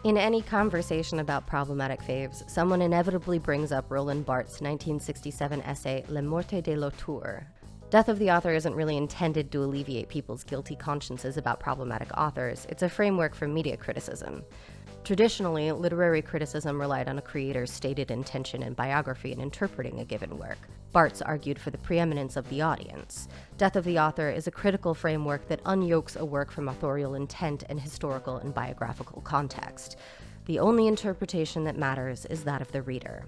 Speaker 1: In any conversation about problematic faves, someone inevitably brings up Roland Barthes' 1967 essay Le Morte de l'auteur. Death of the Author isn't really intended to alleviate people's guilty consciences about problematic authors. It's a framework for media criticism. Traditionally, literary criticism relied on a creator's stated intention and biography in interpreting a given work. Barthes argued for the preeminence of the audience. Death of the Author is a critical framework that unyokes a work from authorial intent and historical and biographical context. The only interpretation that matters is that of the reader.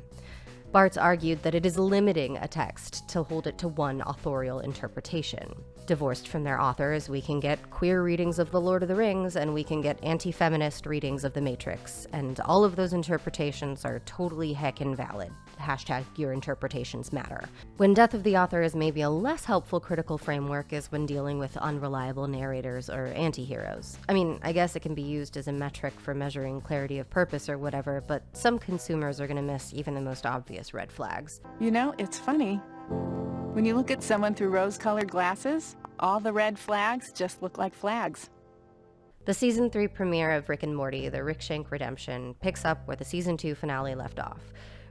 Speaker 1: Barthes argued that it is limiting a text to hold it to one authorial interpretation. Divorced from their authors, we can get queer readings of The Lord of the Rings, and we can get anti-feminist readings of The Matrix, and all of those interpretations are totally heckin' valid. Hashtag your interpretations matter. When Death of the Author is maybe a less helpful critical framework is when dealing with unreliable narrators or anti-heroes. I mean, I guess it can be used as a metric for measuring clarity of purpose or whatever, but some consumers are gonna miss even the most obvious red flags.
Speaker 18: You know, it's funny. When you look at someone through rose-colored glasses, all the red flags just look like flags.
Speaker 1: The Season 3 premiere of Rick and Morty, The Rick Shank Redemption, picks up where the Season 2 finale left off.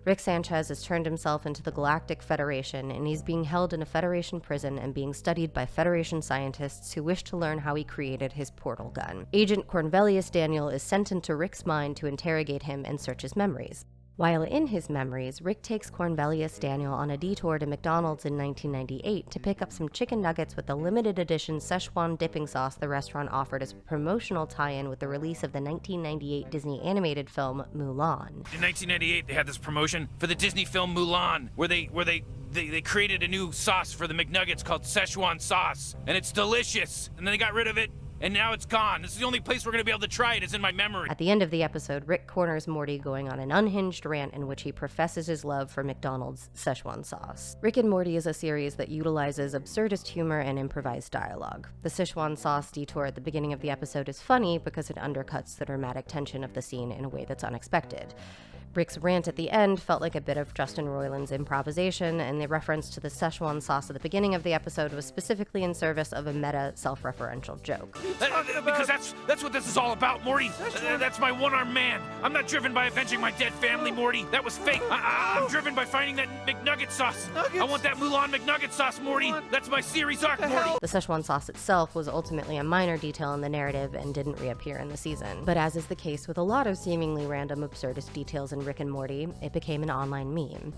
Speaker 1: Rick Sanchez has turned himself into the Galactic Federation, and he's being held in a Federation prison and being studied by Federation scientists who wish to learn how he created his portal gun. Agent Cornelius Daniel is sent into Rick's mind to interrogate him and search his memories. While in his memories, Rick takes Cornelius Daniel on a detour to McDonald's in 1998 to pick up some chicken nuggets with the limited edition Szechuan dipping sauce the restaurant offered as a promotional tie-in with the release of the 1998 Disney animated film Mulan.
Speaker 20: In 1998, they had this promotion for the Disney film Mulan, where they created a new sauce for the McNuggets called Szechuan sauce, and it's delicious. And then they got rid of it, and now it's gone. This is the only place we're gonna be able to try it, is in my memory.
Speaker 1: At the end of the episode, Rick corners Morty going on an unhinged rant in which he professes his love for McDonald's Szechuan sauce. Rick and Morty is a series that utilizes absurdist humor and improvised dialogue. The Szechuan sauce detour at the beginning of the episode is funny because it undercuts the dramatic tension of the scene in a way that's unexpected. Rick's rant at the end felt like a bit of Justin Roiland's improvisation, and the reference to the Szechuan sauce at the beginning of the episode was specifically in service of a meta, self-referential joke.
Speaker 20: Because that's what this is all about, Morty. That's my one-armed man. I'm not driven by avenging my dead family, Morty. That was fake. I'm driven by finding that McNugget sauce. I want that Mulan McNugget sauce, Morty. That's my series arc, Morty.
Speaker 1: The Szechuan sauce itself was ultimately a minor detail in the narrative and didn't reappear in the season. But as is the case with a lot of seemingly random absurdist details in Rick and Morty, it became an online meme.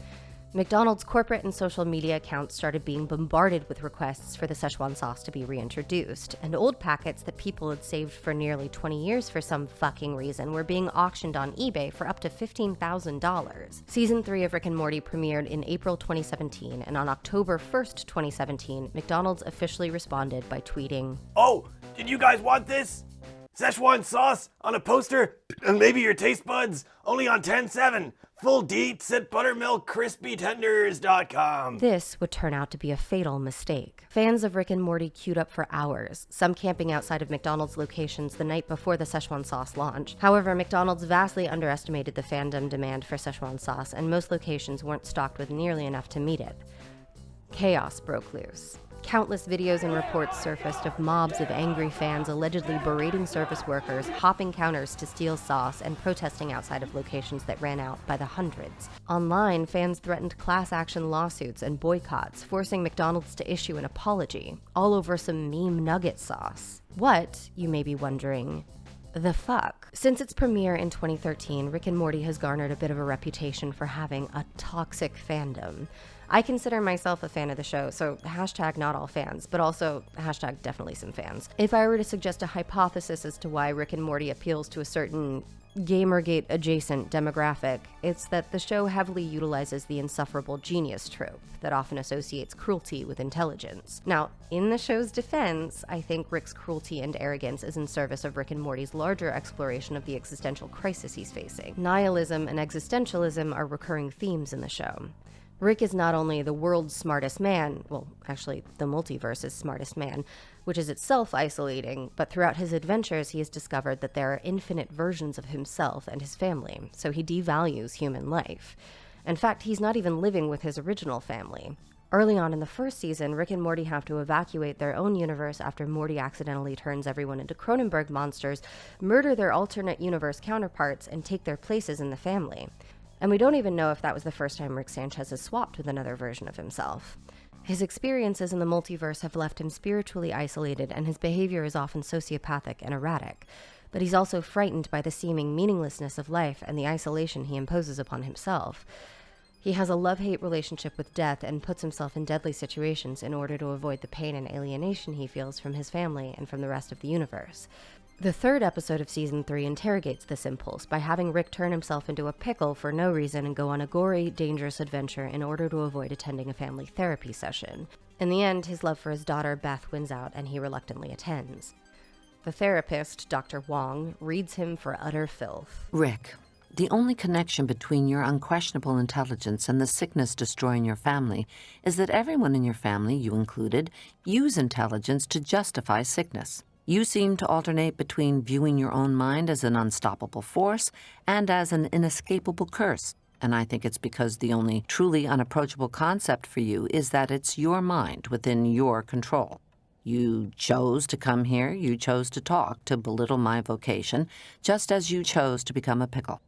Speaker 1: McDonald's corporate and social media accounts started being bombarded with requests for the Szechuan sauce to be reintroduced, and old packets that people had saved for nearly 20 years for some fucking reason were being auctioned on eBay for up to $15,000. Season 3 of Rick and Morty premiered in April 2017, and on October 1st, 2017, McDonald's officially responded by tweeting,
Speaker 21: "Oh, did you guys want this? Szechuan sauce on a poster? And maybe your taste buds? Only on 10/7. Full deets at buttermilkcrispytenders.com."
Speaker 1: This would turn out to be a fatal mistake. Fans of Rick and Morty queued up for hours, some camping outside of McDonald's locations the night before the Szechuan sauce launch. However, McDonald's vastly underestimated the fandom demand for Szechuan sauce, and most locations weren't stocked with nearly enough to meet it. Chaos broke loose. Countless videos and reports surfaced of mobs of angry fans allegedly berating service workers, hopping counters to steal sauce, and protesting outside of locations that ran out by the hundreds. Online, fans threatened class action lawsuits and boycotts, forcing McDonald's to issue an apology, all over some meme nugget sauce. What, you may be wondering, the fuck? Since its premiere in 2013, Rick and Morty has garnered a bit of a reputation for having a toxic fandom. I consider myself a fan of the show, so hashtag not all fans, but also hashtag definitely some fans. If I were to suggest a hypothesis as to why Rick and Morty appeals to a certain Gamergate adjacent demographic, it's that the show heavily utilizes the insufferable genius trope that often associates cruelty with intelligence. Now, in the show's defense, I think Rick's cruelty and arrogance is in service of Rick and Morty's larger exploration of the existential crisis he's facing. Nihilism and existentialism are recurring themes in the show. Rick is not only the world's smartest man, well, actually, the multiverse's smartest man, which is itself isolating, but throughout his adventures he has discovered that there are infinite versions of himself and his family, so he devalues human life. In fact, he's not even living with his original family. Early on in the first season, Rick and Morty have to evacuate their own universe after Morty accidentally turns everyone into Cronenberg monsters, murder their alternate universe counterparts, and take their places in the family. And we don't even know if that was the first time Rick Sanchez has swapped with another version of himself. His experiences in the multiverse have left him spiritually isolated, and his behavior is often sociopathic and erratic. But he's also frightened by the seeming meaninglessness of life and the isolation he imposes upon himself. He has a love-hate relationship with death and puts himself in deadly situations in order to avoid the pain and alienation he feels from his family and from the rest of the universe. The third episode of Season 3 interrogates this impulse by having Rick turn himself into a pickle for no reason and go on a gory, dangerous adventure in order to avoid attending a family therapy session. In the end, his love for his daughter Beth wins out and he reluctantly attends. The therapist, Dr. Wong, reads him for utter filth.
Speaker 2: Rick, the only connection between your unquestionable intelligence and the sickness destroying your family is that everyone in your family, you included, use intelligence to justify sickness. You seem to alternate between viewing your own mind as an unstoppable force and as an inescapable curse. And I think it's because the only truly unapproachable concept for you is that it's your mind within your control. You chose to come here, you chose to talk, to belittle my vocation, just as you chose to become a pickle.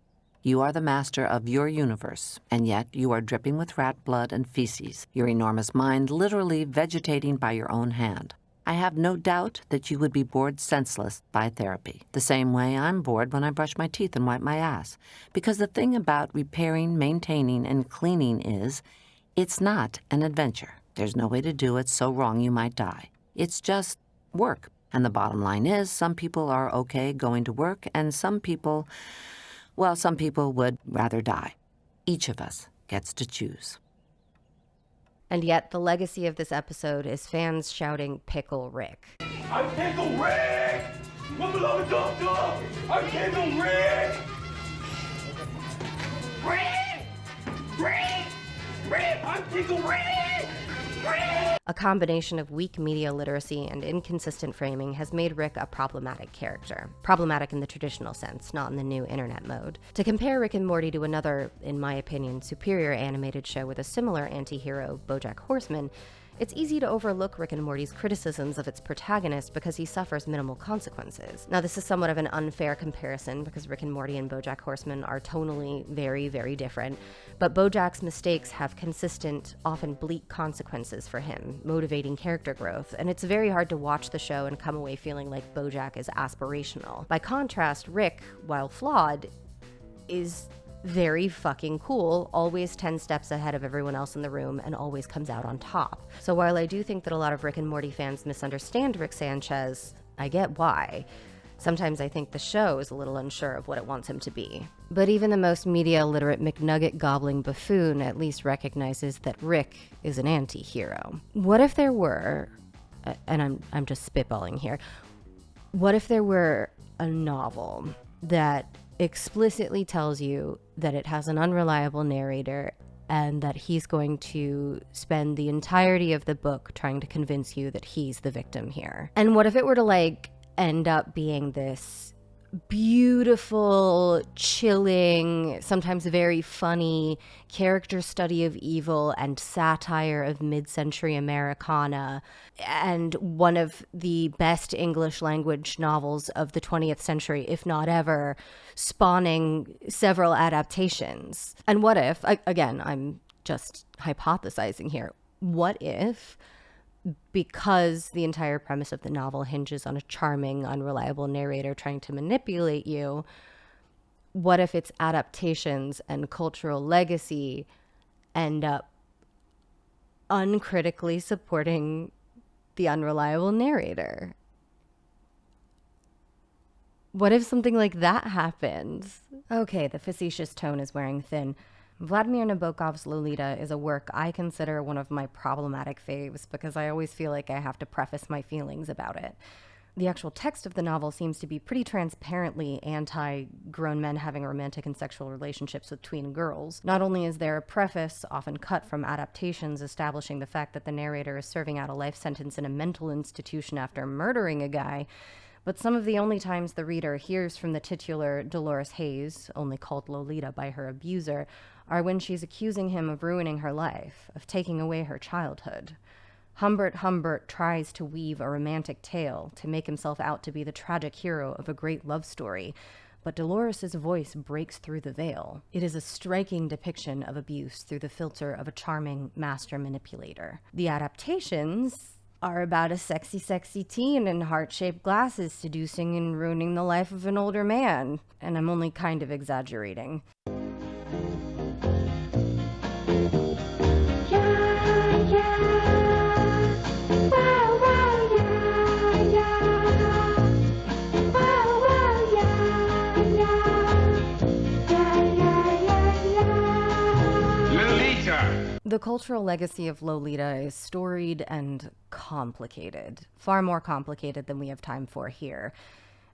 Speaker 2: You are the master of your universe, and yet you are dripping with rat blood and feces, your enormous mind literally vegetating by your own hand. I have no doubt that you would be bored senseless by therapy, the same way I'm bored when I brush my teeth and wipe my ass. Because the thing about repairing, maintaining, and cleaning is, it's not an adventure. There's no way to do it so wrong you might die. It's just work. And the bottom line is, some people are okay going to work, and some people would rather die. Each of us gets to choose.
Speaker 1: And yet, the legacy of this episode is fans shouting, "Pickle Rick."
Speaker 21: I'm Pickle Rick! Move along, dog! I'm Pickle Rick! Rick! I'm Pickle Rick!
Speaker 1: A combination of weak media literacy and inconsistent framing has made Rick a problematic character. Problematic in the traditional sense, not in the new internet mode. To compare Rick and Morty to another, in my opinion, superior animated show with a similar anti-hero, BoJack Horseman, it's easy to overlook Rick and Morty's criticisms of its protagonist because he suffers minimal consequences. Now, this is somewhat of an unfair comparison because Rick and Morty and BoJack Horseman are tonally very, very different, but BoJack's mistakes have consistent, often bleak consequences for him, motivating character growth, and it's very hard to watch the show and come away feeling like BoJack is aspirational. By contrast, Rick, while flawed, is very fucking cool, always 10 steps ahead of everyone else in the room, and always comes out on top. So while I do think that a lot of Rick and Morty fans misunderstand Rick Sanchez, I get why. Sometimes I think the show is a little unsure of what it wants him to be. But even the most media-illiterate McNugget-gobbling buffoon at least recognizes that Rick is an anti-hero. What if there were, and I'm just spitballing here, what if there were a novel that explicitly tells you that it has an unreliable narrator and that he's going to spend the entirety of the book trying to convince you that he's the victim here? And what if it were to end up being this beautiful, chilling, sometimes very funny character study of evil and satire of mid-century Americana, and one of the best English language novels of the 20th century, if not ever, spawning several adaptations? And what if, again, I'm just hypothesizing here, what if, because the entire premise of the novel hinges on a charming, unreliable narrator trying to manipulate you, what if its adaptations and cultural legacy end up uncritically supporting the unreliable narrator? What if something like that happens? Okay, the facetious tone is wearing thin. Vladimir Nabokov's Lolita is a work I consider one of my problematic faves because I always feel like I have to preface my feelings about it. The actual text of the novel seems to be pretty transparently anti-grown men having romantic and sexual relationships with tween girls. Not only is there a preface, often cut from adaptations, establishing the fact that the narrator is serving out a life sentence in a mental institution after murdering a guy, but some of the only times the reader hears from the titular Dolores Hayes, only called Lolita by her abuser, are when she's accusing him of ruining her life, of taking away her childhood. Humbert tries to weave a romantic tale to make himself out to be the tragic hero of a great love story, but Dolores's voice breaks through the veil. It is a striking depiction of abuse through the filter of a charming master manipulator. The adaptations are about a sexy teen in heart-shaped glasses seducing and ruining the life of an older man, and I'm only kind of exaggerating. The cultural legacy of Lolita is storied and complicated, far more complicated than we have time for here.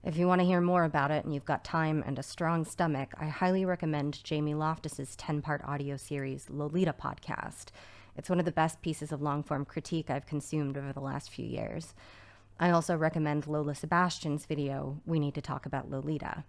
Speaker 1: If you want to hear more about it and you've got time and a strong stomach, I highly recommend Jamie Loftus's 10-part audio series, Lolita Podcast. It's one of the best pieces of long-form critique I've consumed over the last few years. I also recommend Lola Sebastian's video, We Need to Talk About Lolita.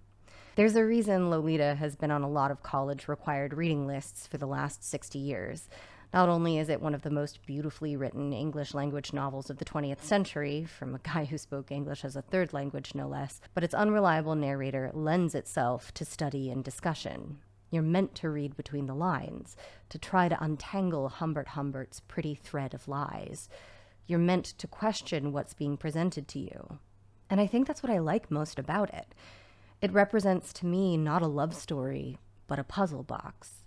Speaker 1: There's a reason Lolita has been on a lot of college-required reading lists for the last 60 years. Not only is it one of the most beautifully written English-language novels of the 20th century, from a guy who spoke English as a third language, no less, but its unreliable narrator lends itself to study and discussion. You're meant to read between the lines, to try to untangle Humbert's pretty thread of lies. You're meant to question what's being presented to you. And I think that's what I like most about it. It represents to me not a love story, but a puzzle box.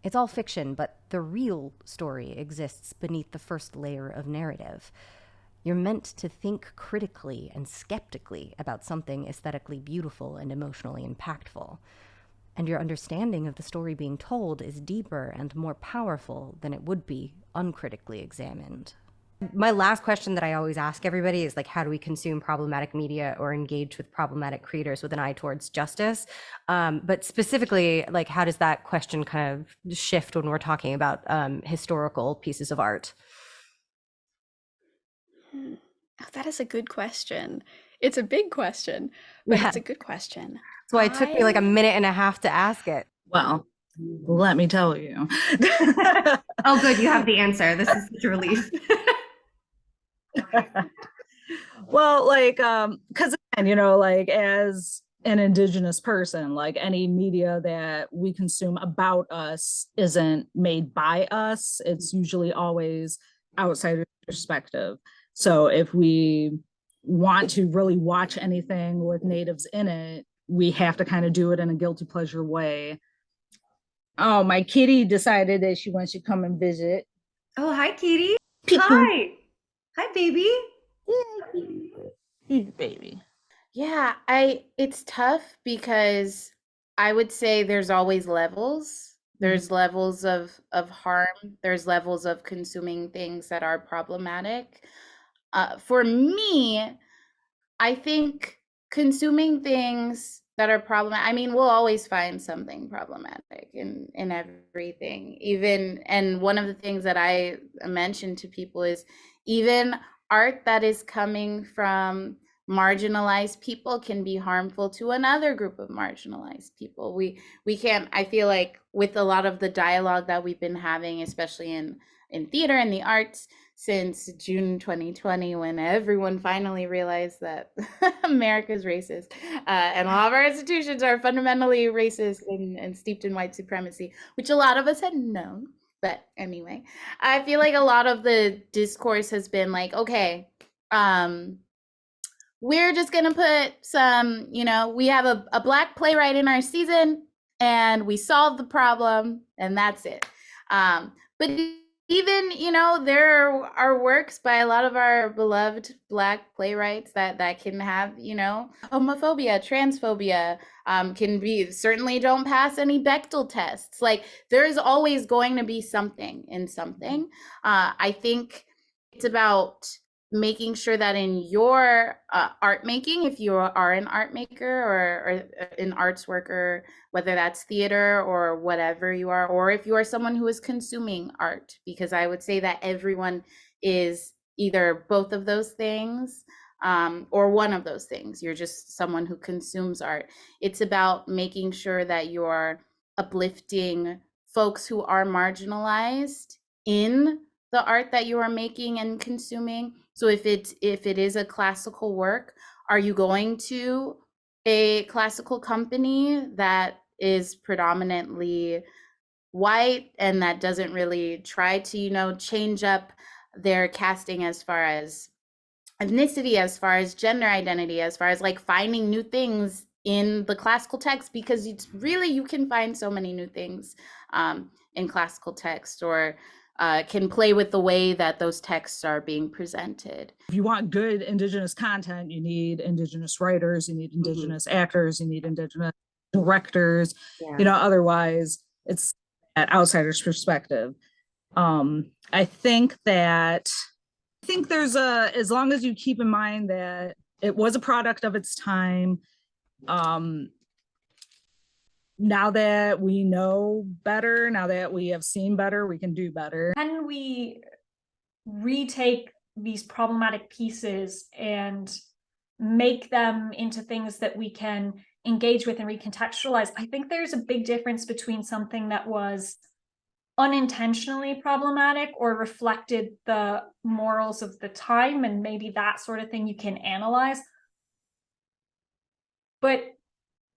Speaker 1: It's all fiction, but the real story exists beneath the first layer of narrative. You're meant to think critically and skeptically about something aesthetically beautiful and emotionally impactful. And your understanding of the story being told is deeper and more powerful than it would be uncritically examined. My last question that I always ask everybody is like, how do we consume problematic media or engage with problematic creators with an eye towards justice? But specifically, like, how does that question kind of shift when we're talking about historical pieces of art?
Speaker 12: Oh, that is a good question. It's a big question, but
Speaker 1: Yeah.
Speaker 12: it's a good question.
Speaker 1: That's why it took me like a minute and a half to ask it.
Speaker 6: Well, let me tell you.
Speaker 15: Oh, good. You have the answer. This is such a relief.
Speaker 6: Well, like, because again, you know, like as an Indigenous person, like any media that we consume about us isn't made by us. It's usually always outsider perspective. So if we want to really watch anything with natives in it, we have to kind of do it in a guilty pleasure way. Oh, my kitty decided that she wants to come and visit.
Speaker 15: Oh, hi, Kitty.
Speaker 6: Peekaboo.
Speaker 15: Hi. Hi, baby.
Speaker 6: Baby.
Speaker 5: Yeah, it's tough because I would say there's always levels. There's levels of harm. There's levels of consuming things that are problematic. For me, I think consuming things that are problematic, I mean, we'll always find something problematic in everything. Even, and one of the things that I mentioned to people is even art that is coming from marginalized people can be harmful to another group of marginalized people. We can't, I feel like with a lot of the dialogue that we've been having, especially in theater and the arts since June 2020, when everyone finally realized that America's racist, and all of our institutions are fundamentally racist and steeped in white supremacy, which a lot of us had known. But anyway, I feel like a lot of the discourse has been like, okay, we're just gonna put some, you know, we have a Black playwright in our season and we solve the problem and that's it. But even, you know, there are works by a lot of our beloved Black playwrights that can have, you know, homophobia, transphobia, can be, certainly don't pass any Bechdel tests. Like, there's always going to be something in something. I think it's about making sure that in your art making, if you are an art maker or an arts worker, whether that's theater or whatever you are, or if you are someone who is consuming art, because I would say that everyone is either both of those things or one of those things. You're just someone who consumes art. It's about making sure that you're uplifting folks who are marginalized in the art that you are making and consuming. So if it is a classical work, are you going to a classical company that is predominantly white and that doesn't really try to, you know, change up their casting as far as ethnicity, as far as gender identity, as far as like finding new things in the classical text, because it's really, you can find so many new things in classical text, or can play with the way that those texts are being presented.
Speaker 6: If you want good Indigenous content, you need Indigenous writers, you need Indigenous actors, you need Indigenous directors, you know, otherwise it's an outsider's perspective. I think there's as long as you keep in mind that it was a product of its time, now that we know better, now that we have seen better, we can do better.
Speaker 11: Can we retake these problematic pieces and make them into things that we can engage with and recontextualize? I think there's a big difference between something that was unintentionally problematic or reflected the morals of the time, and maybe that sort of thing you can analyze. But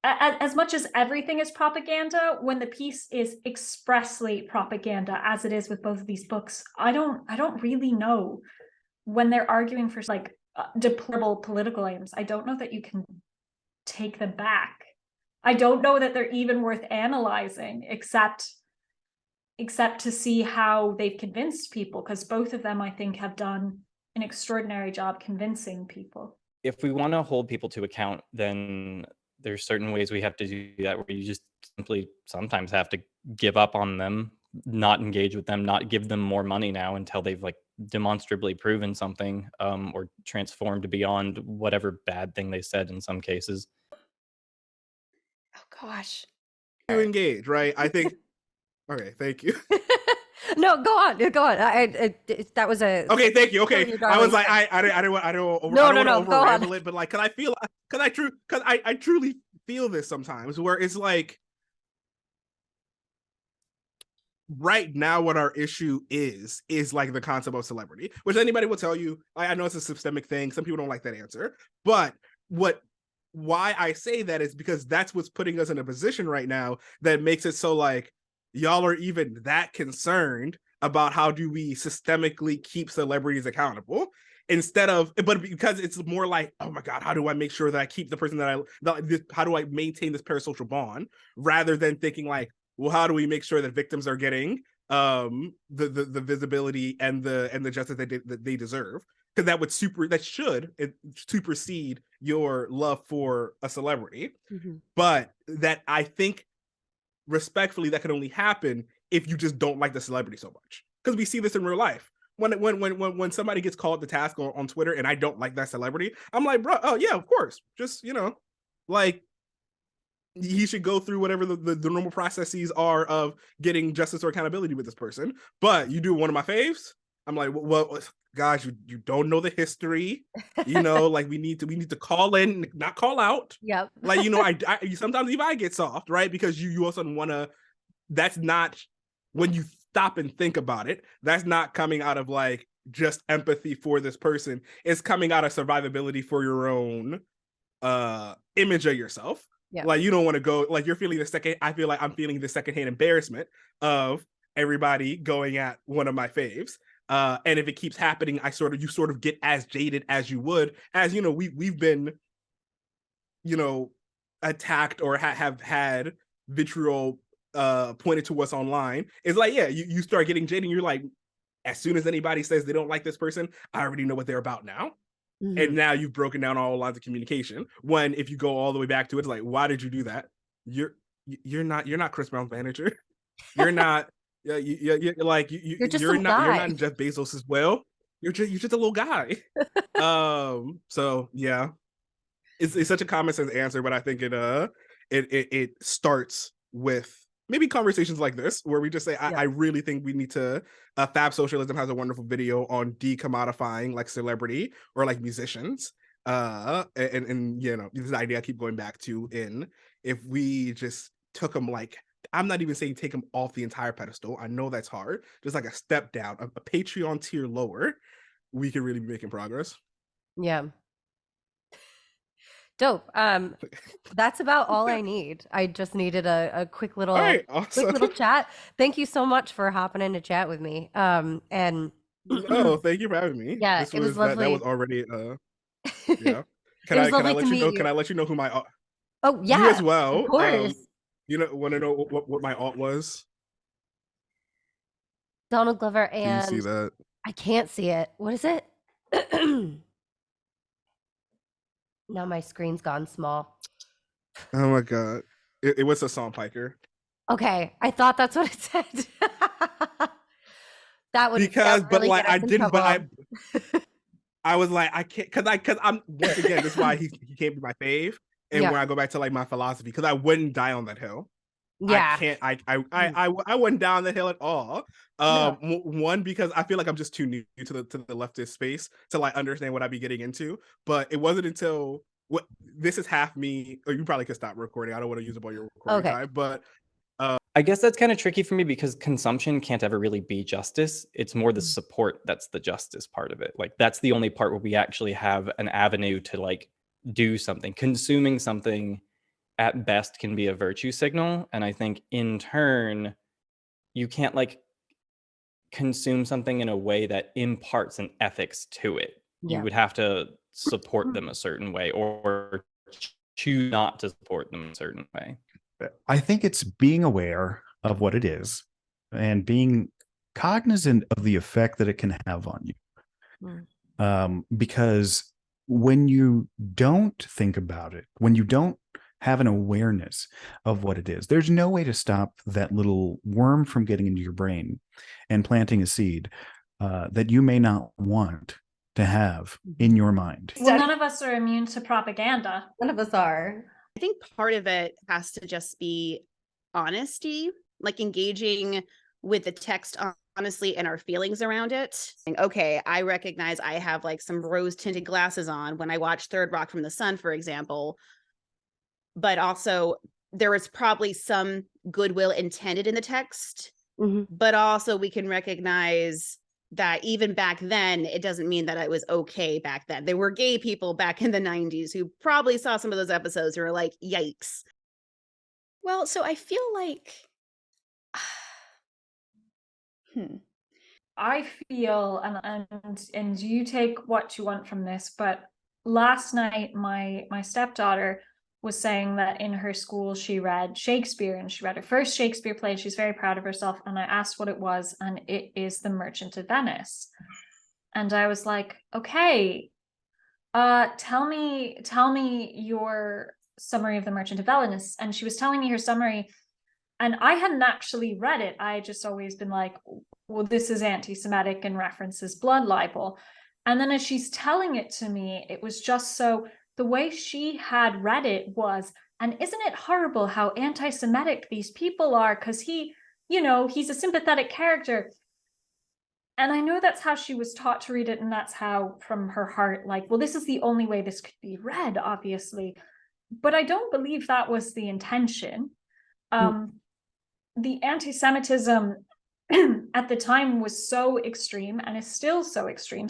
Speaker 11: as much as everything is propaganda, when the piece is expressly propaganda, as it is with both of these books, I don't really know, when they're arguing for like deplorable political aims, I don't know that you can take them back. I don't know that they're even worth analyzing, except to see how they've convinced people, because both of them, I think, have done an extraordinary job convincing people.
Speaker 9: If we want to hold people to account, then there's certain ways we have to do that, where you just simply sometimes have to give up on them, not engage with them, not give them more money now until they've like demonstrably proven something, or transformed beyond whatever bad thing they said in some cases.
Speaker 12: Oh gosh.
Speaker 10: You engage, right? I think. Okay, thank you.
Speaker 1: No, go on. That was a
Speaker 10: okay. Thank you. Okay, I was like, I don't want to over it, but like, I truly feel this sometimes, where it's like, right now, what our issue is like the concept of celebrity, which anybody will tell you. I know it's a systemic thing. Some people don't like that answer, but why I say that is because that's what's putting us in a position right now that makes it so like, y'all are even that concerned about how do we systemically keep celebrities accountable, instead of, but because it's more like, oh my God, how do I make sure that I keep the person how do I maintain this parasocial bond, rather than thinking like, well, how do we make sure that victims are getting the visibility and the justice that they deserve? Because that should supersede your love for a celebrity. But that, I think, respectfully, that can only happen if you just don't like the celebrity so much. Because we see this in real life. When somebody gets called to task on Twitter and I don't like that celebrity, I'm like, bro, oh yeah, of course. Just, like, he should go through whatever the normal processes are of getting justice or accountability with this person. But you do one of my faves, I'm like, well, guys, you don't know the history, like we need to call in, not call out.
Speaker 1: Yep.
Speaker 10: Like, I sometimes even I get soft, right? Because you also want to, that's not, when you stop and think about it, that's not coming out of like just empathy for this person. It's coming out of survivability for your own image of yourself. Yeah. Like, you don't want to go, like, you're feeling I feel like I'm feeling the secondhand embarrassment of everybody going at one of my faves. And if it keeps happening, you sort of get as jaded as you would, as we've been, attacked or have had vitriol pointed to us online. It's like, yeah, you start getting jaded. And you're like, as soon as anybody says they don't like this person, I already know what they're about now. Mm-hmm. And now you've broken down all lines of communication. When if you go all the way back to it, it's like, why did you do that? You're not Chris Brown's manager. You're not. You're not Jeff Bezos as well. You're just a little guy. So yeah, it's such a common sense answer, but I think it starts with maybe conversations like this where we just say, I really think we need to. Fab Socialism has a wonderful video on decommodifying like celebrity or like musicians. And you know, this is the idea I keep going back to. In if we just took them like. I'm not even saying take them off the entire pedestal. I know that's hard. Just like a step down, a Patreon tier lower, we could really be making progress.
Speaker 1: Yeah. Dope. That's about all I need. I just needed a quick little
Speaker 10: awesome.
Speaker 1: chat. Thank you so much for hopping in to chat with me. And
Speaker 10: no, thank you for having me.
Speaker 1: Yeah,
Speaker 10: this
Speaker 1: it was lovely.
Speaker 10: That was already yeah.
Speaker 1: Can I let you know?
Speaker 10: Can I let you know who my
Speaker 1: Oh yeah,
Speaker 10: you as well.
Speaker 1: Of course.
Speaker 10: You know, want to know what my alt was?
Speaker 1: Donald Glover and
Speaker 10: Do you see that?
Speaker 1: I can't see it. What is it? Now my screen's gone small.
Speaker 10: Oh my god. It was a song Piker.
Speaker 1: Okay, I thought that's what it said. That would
Speaker 10: because
Speaker 1: really
Speaker 10: but like I didn't
Speaker 1: trouble.
Speaker 10: but I was like I can't because I'm once again this is why he can't be my fave. And when I go back to like my philosophy, because I wouldn't die on that hill.
Speaker 1: Yeah.
Speaker 10: I can't I wouldn't down the hill at all. One, because I feel like I'm just too new to the leftist space to like understand what I'd be getting into. But it wasn't until this is half me, or you probably could stop recording. I don't want to use up all your recording time. But
Speaker 9: I guess that's kind of tricky for me because consumption can't ever really be justice. It's more the support that's the justice part of it. Like that's the only part where we actually have an avenue to like do something. Consuming something at best can be a virtue signal. And I think in turn, you can't like consume something in a way that imparts an ethics to it.
Speaker 1: Yeah.
Speaker 9: You would have to support them a certain way or choose not to support them a certain way.
Speaker 7: I think it's being aware of what it is and being cognizant of the effect that it can have on you. Because when you don't think about it, when you don't have an awareness of what it is, there's no way to stop that little worm from getting into your brain and planting a seed that you may not want to have in your mind.
Speaker 11: Well, none of us are immune to propaganda.
Speaker 1: None of us are.
Speaker 16: I think part of it has to just be honesty, like engaging with the text honestly and our feelings around it. Okay, I recognize I have like some rose tinted glasses on when I watch Third Rock from the Sun, for example. But also there is probably some goodwill intended in the text, but also we can recognize that even back then, it doesn't mean that it was okay back then. There were gay people back in the 90s who probably saw some of those episodes and were like, yikes.
Speaker 12: Well, so I feel like
Speaker 11: I feel, and you take what you want from this, but last night my stepdaughter was saying that in her school she read Shakespeare and she read her first Shakespeare play. She's very proud of herself. And I asked what it was, and it is The Merchant of Venice. And I was like, okay, tell me your summary of The Merchant of Venice. And she was telling me her summary, and I hadn't actually read it. I had just always been like, well, this is anti-Semitic and references blood libel. And then as she's telling it to me, it was just so, the way she had read it was, and isn't it horrible how anti-Semitic these people are? Because he, you know, he's a sympathetic character. And I know that's how she was taught to read it. And that's how, from her heart, like, well, this is the only way this could be read, obviously. But I don't believe that was the intention. The anti-Semitism at the time was so extreme and is still so extreme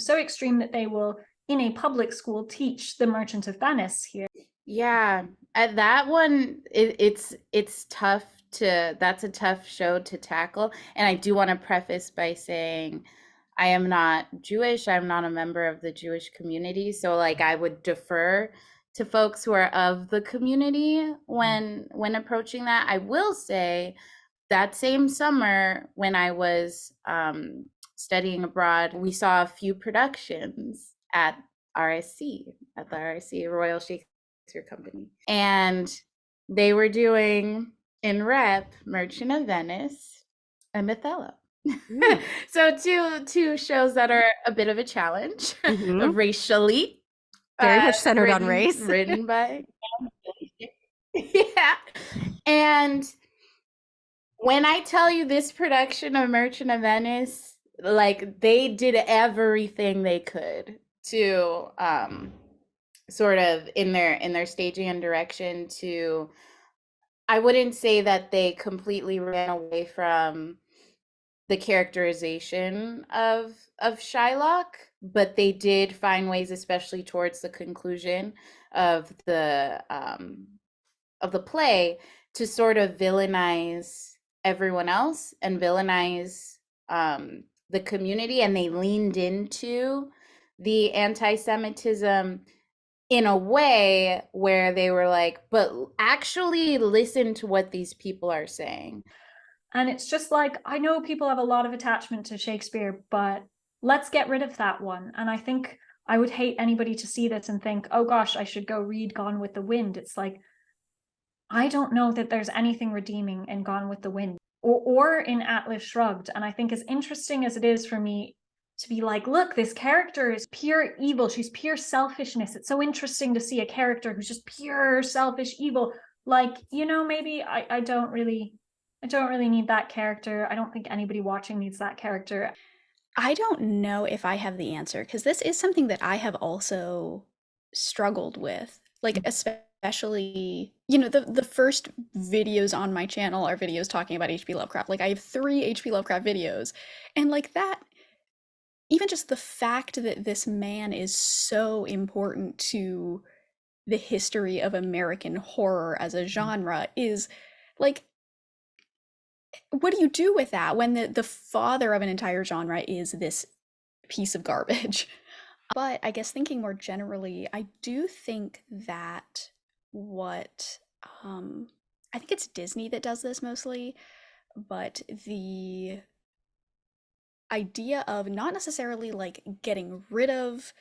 Speaker 11: that they will, in a public school, teach The Merchant of Venice here.
Speaker 5: Yeah, at that one, it's tough to, that's a tough show to tackle. And I do want to preface by saying I am not Jewish. I'm not a member of the Jewish community. So like I would defer to folks who are of the community when approaching that. I will say that same summer when I was studying abroad, we saw a few productions at RSC, at the RSC Royal Shakespeare Company. And they were doing in rep Merchant of Venice and Othello. So two shows that are a bit of a challenge,
Speaker 1: Mhm.
Speaker 5: racially,
Speaker 1: Very much centered on race.
Speaker 5: written by yeah, and when I tell you this production of Merchant of Venice, like they did everything they could to sort of in their staging and direction to, I wouldn't say that they completely ran away from the characterization of Shylock, but they did find ways, especially towards the conclusion of the play, to sort of villainize everyone else and villainize the community, and they leaned into the anti-Semitism in a way where they were like, but actually listen to what these people are saying.
Speaker 11: And it's just like, I know people have a lot of attachment to Shakespeare, but let's get rid of that one. And I think I would hate anybody to see this and think, oh gosh, I should go read Gone with the Wind. It's like, I don't know that there's anything redeeming in Gone with the Wind or in Atlas Shrugged. And I think as interesting as it is for me to be like, look, this character is pure evil. She's pure selfishness. It's so interesting to see a character who's just pure selfish evil. Like, you know, maybe I don't really need that character. I don't think anybody watching needs that character.
Speaker 12: I don't know if I have the answer, because this is something that I have also struggled with. Like, especially, you know, the first videos on my channel are videos talking about H.P. Lovecraft. Like, I have 3 H.P. Lovecraft videos. And like that, even just the fact that this man is so important to the history of American horror as a genre is like, what do you do with that when the father of an entire genre is this piece of garbage? But I guess thinking more generally, I do think that what I think it's Disney that does this mostly, but the idea of not necessarily like getting rid of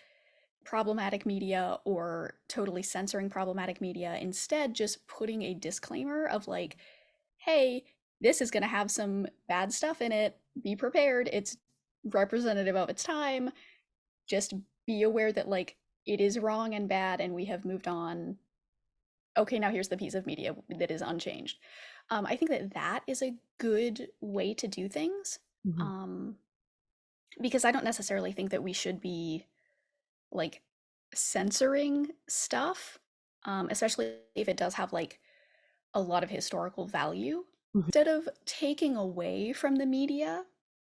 Speaker 12: problematic media or totally censoring problematic media, instead just putting a disclaimer of like, hey, this is going to have some bad stuff in it. Be prepared. It's representative of its time. Just be aware that like it is wrong and bad and we have moved on. Okay, now here's the piece of media that is unchanged. I think that that is a good way to do things. Because I don't necessarily think that we should be like censoring stuff, especially if it does have like a lot of historical value. Instead of taking away from the media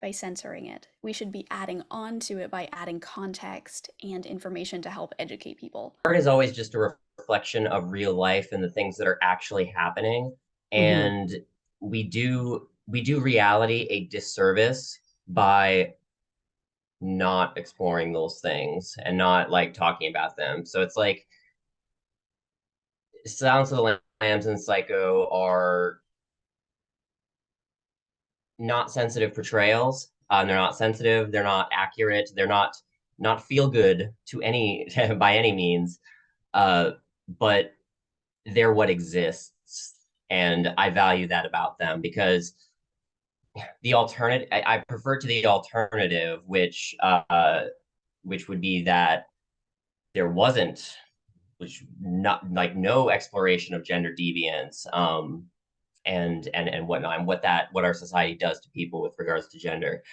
Speaker 12: by censoring it, we should be adding on to it by adding context and information to help educate people.
Speaker 8: Art is always just a reflection of real life and the things that are actually happening. And we do reality a disservice by not exploring those things and not like talking about them. So it's like Silence of the Lambs and Psycho are not sensitive portrayals. They're not sensitive. They're not accurate. They're not feel good to any by any means. But they're what exists, and I value that about them, because the alternative, I prefer to the alternative, which would be that there wasn't, which not like no exploration of gender deviance, and whatnot, and what our society does to people with regards to gender.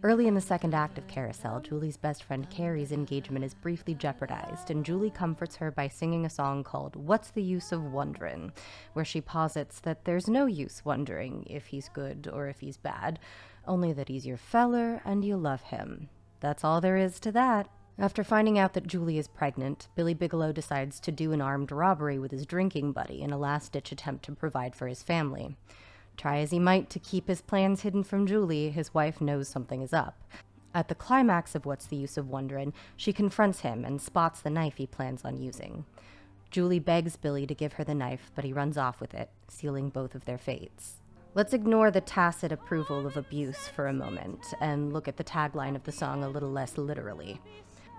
Speaker 1: Early in the second act of Carousel, Julie's best friend Carrie's engagement is briefly jeopardized, and Julie comforts her by singing a song called What's the Use of Wonderin', where she posits that there's no use wondering if he's good or if he's bad, only that he's your feller and you love him. That's all there is to that. After finding out that Julie is pregnant, Billy Bigelow decides to do an armed robbery with his drinking buddy in a last-ditch attempt to provide for his family. Try as he might to keep his plans hidden from Julie, his wife knows something is up. At the climax of What's the Use of Wonderin', she confronts him and spots the knife he plans on using. Julie begs Billy to give her the knife, but he runs off with it, sealing both of their fates. Let's ignore the tacit approval of abuse for a moment and look at the tagline of the song a little less literally.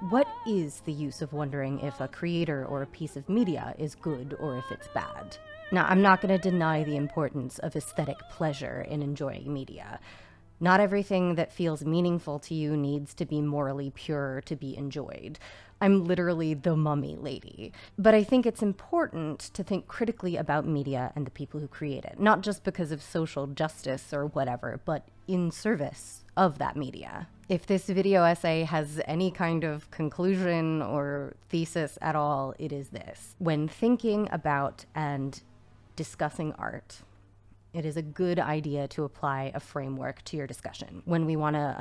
Speaker 1: What is the use of wondering if a creator or a piece of media is good or if it's bad? Now, I'm not going to deny the importance of aesthetic pleasure in enjoying media. Not everything that feels meaningful to you needs to be morally pure to be enjoyed. I'm literally the mummy lady. But I think it's important to think critically about media and the people who create it, not just because of social justice or whatever, but in service of that media. If this video essay has any kind of conclusion or thesis at all, it is this. When thinking about and discussing art, it is a good idea to apply a framework to your discussion. When we want to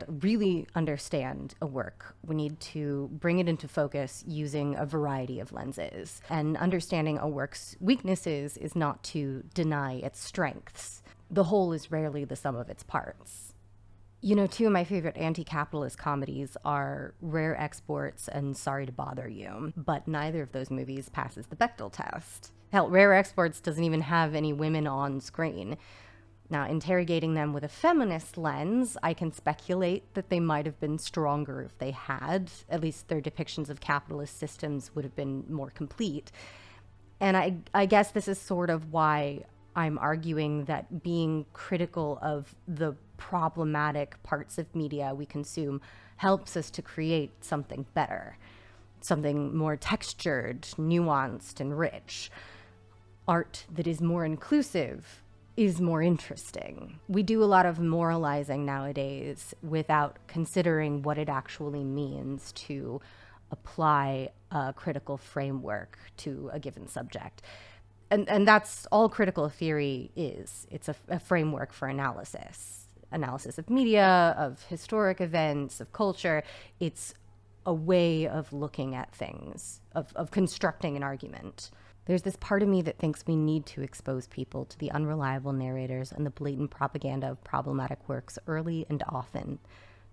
Speaker 1: really understand a work, we need to bring it into focus using a variety of lenses. And understanding a work's weaknesses is not to deny its strengths. The whole is rarely the sum of its parts. You know, two of my favorite anti-capitalist comedies are Rare Exports and Sorry to Bother You, but neither of those movies passes the Bechdel test. Hell, Rare Exports doesn't even have any women on screen. Now, interrogating them with a feminist lens, I can speculate that they might have been stronger if they had. At least their depictions of capitalist systems would have been more complete. And I guess this is sort of why I'm arguing that being critical of the problematic parts of media we consume helps us to create something better, something more textured, nuanced, and rich. Art that is more inclusive is more interesting. We do a lot of moralizing nowadays without considering what it actually means to apply a critical framework to a given subject. And that's all critical theory is. It's a framework for analysis of media, of historic events, of culture. It's a way of looking at things, of constructing an argument. There's this part of me that thinks we need to expose people to the unreliable narrators and the blatant propaganda of problematic works early and often,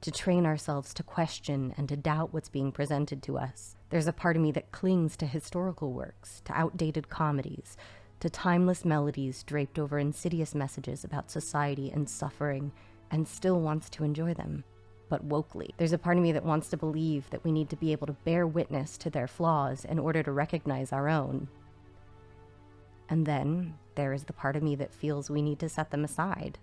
Speaker 1: to train ourselves to question and to doubt what's being presented to us. There's a part of me that clings to historical works, to outdated comedies, to timeless melodies draped over insidious messages about society and suffering, and still wants to enjoy them, but wokely. There's a part of me that wants to believe that we need to be able to bear witness to their flaws in order to recognize our own. And then there is the part of me that feels we need to set them aside.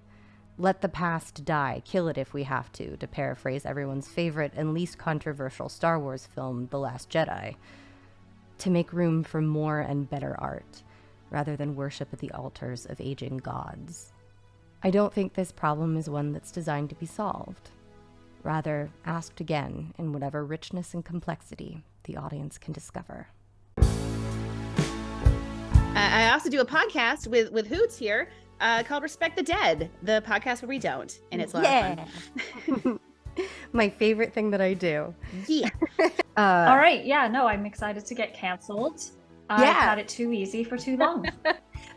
Speaker 1: Let the past die, kill it if we have to paraphrase everyone's favorite and least controversial Star Wars film, The Last Jedi. To make room for more and better art, rather than worship at the altars of aging gods. I don't think this problem is one that's designed to be solved. Rather, asked again in whatever richness and complexity the audience can discover.
Speaker 16: I also do a podcast with Hoots here called Respect the Dead, the podcast where we don't, and it's a lot of fun.
Speaker 1: My favorite thing that I do.
Speaker 16: Yeah.
Speaker 11: All right. Yeah, no, I'm excited to get canceled. I've
Speaker 1: Yeah.
Speaker 11: had it too easy for too long.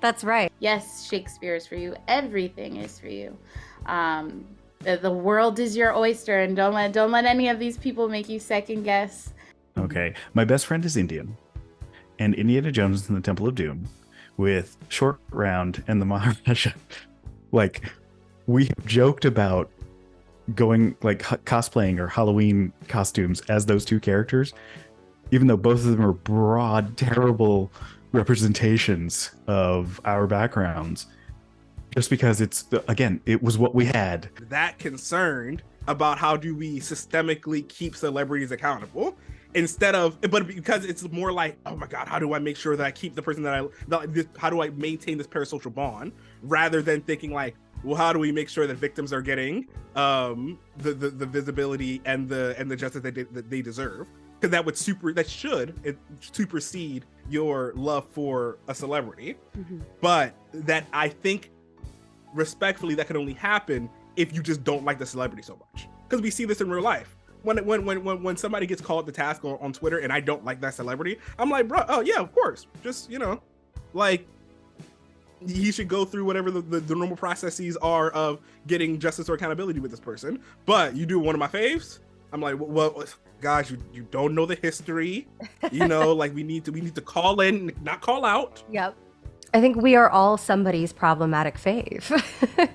Speaker 1: That's right.
Speaker 5: Yes, Shakespeare is for you. Everything is for you. The world is your oyster, and don't let any of these people make you second guess.
Speaker 7: Okay. My best friend is Indian, and Indiana Jones and the Temple of Doom with Short Round and the Maharaja. Like, we have joked about going, like, cosplaying or Halloween costumes as those two characters, even though both of them are broad, terrible representations of our backgrounds, just because it was what we had.
Speaker 10: That concerned about how do we systemically keep celebrities accountable but because it's more like, oh my God, how do I make sure that I keep the person how do I maintain this parasocial bond, rather than thinking like, well, how do we make sure that victims are getting the visibility and the justice that they deserve? Because that should supersede your love for a celebrity.
Speaker 15: Mm-hmm.
Speaker 10: But that, I think, respectfully, that can only happen if you just don't like the celebrity so much. Because we see this in real life. When somebody gets called to task on Twitter and I don't like that celebrity, I'm like, bro, oh yeah, of course. Just, like, he should go through whatever the normal processes are of getting justice or accountability with this person. But you do one of my faves, I'm like, well, guys, you don't know the history. Like, we need to call in, not call out.
Speaker 1: Yep. I think we are all somebody's problematic fave.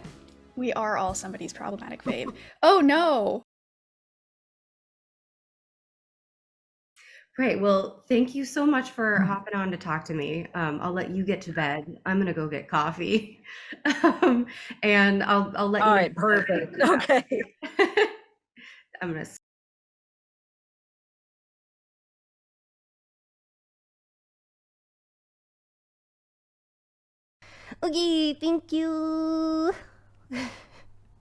Speaker 12: We are all somebody's problematic fave. Oh no.
Speaker 15: Great. Well, thank you so much for hopping on to talk to me. I'll let you get to bed. I'm gonna go get coffee, and I'll let you
Speaker 6: All
Speaker 15: know.
Speaker 6: right, perfect. Okay.
Speaker 15: I'm gonna.
Speaker 1: Okay, thank you.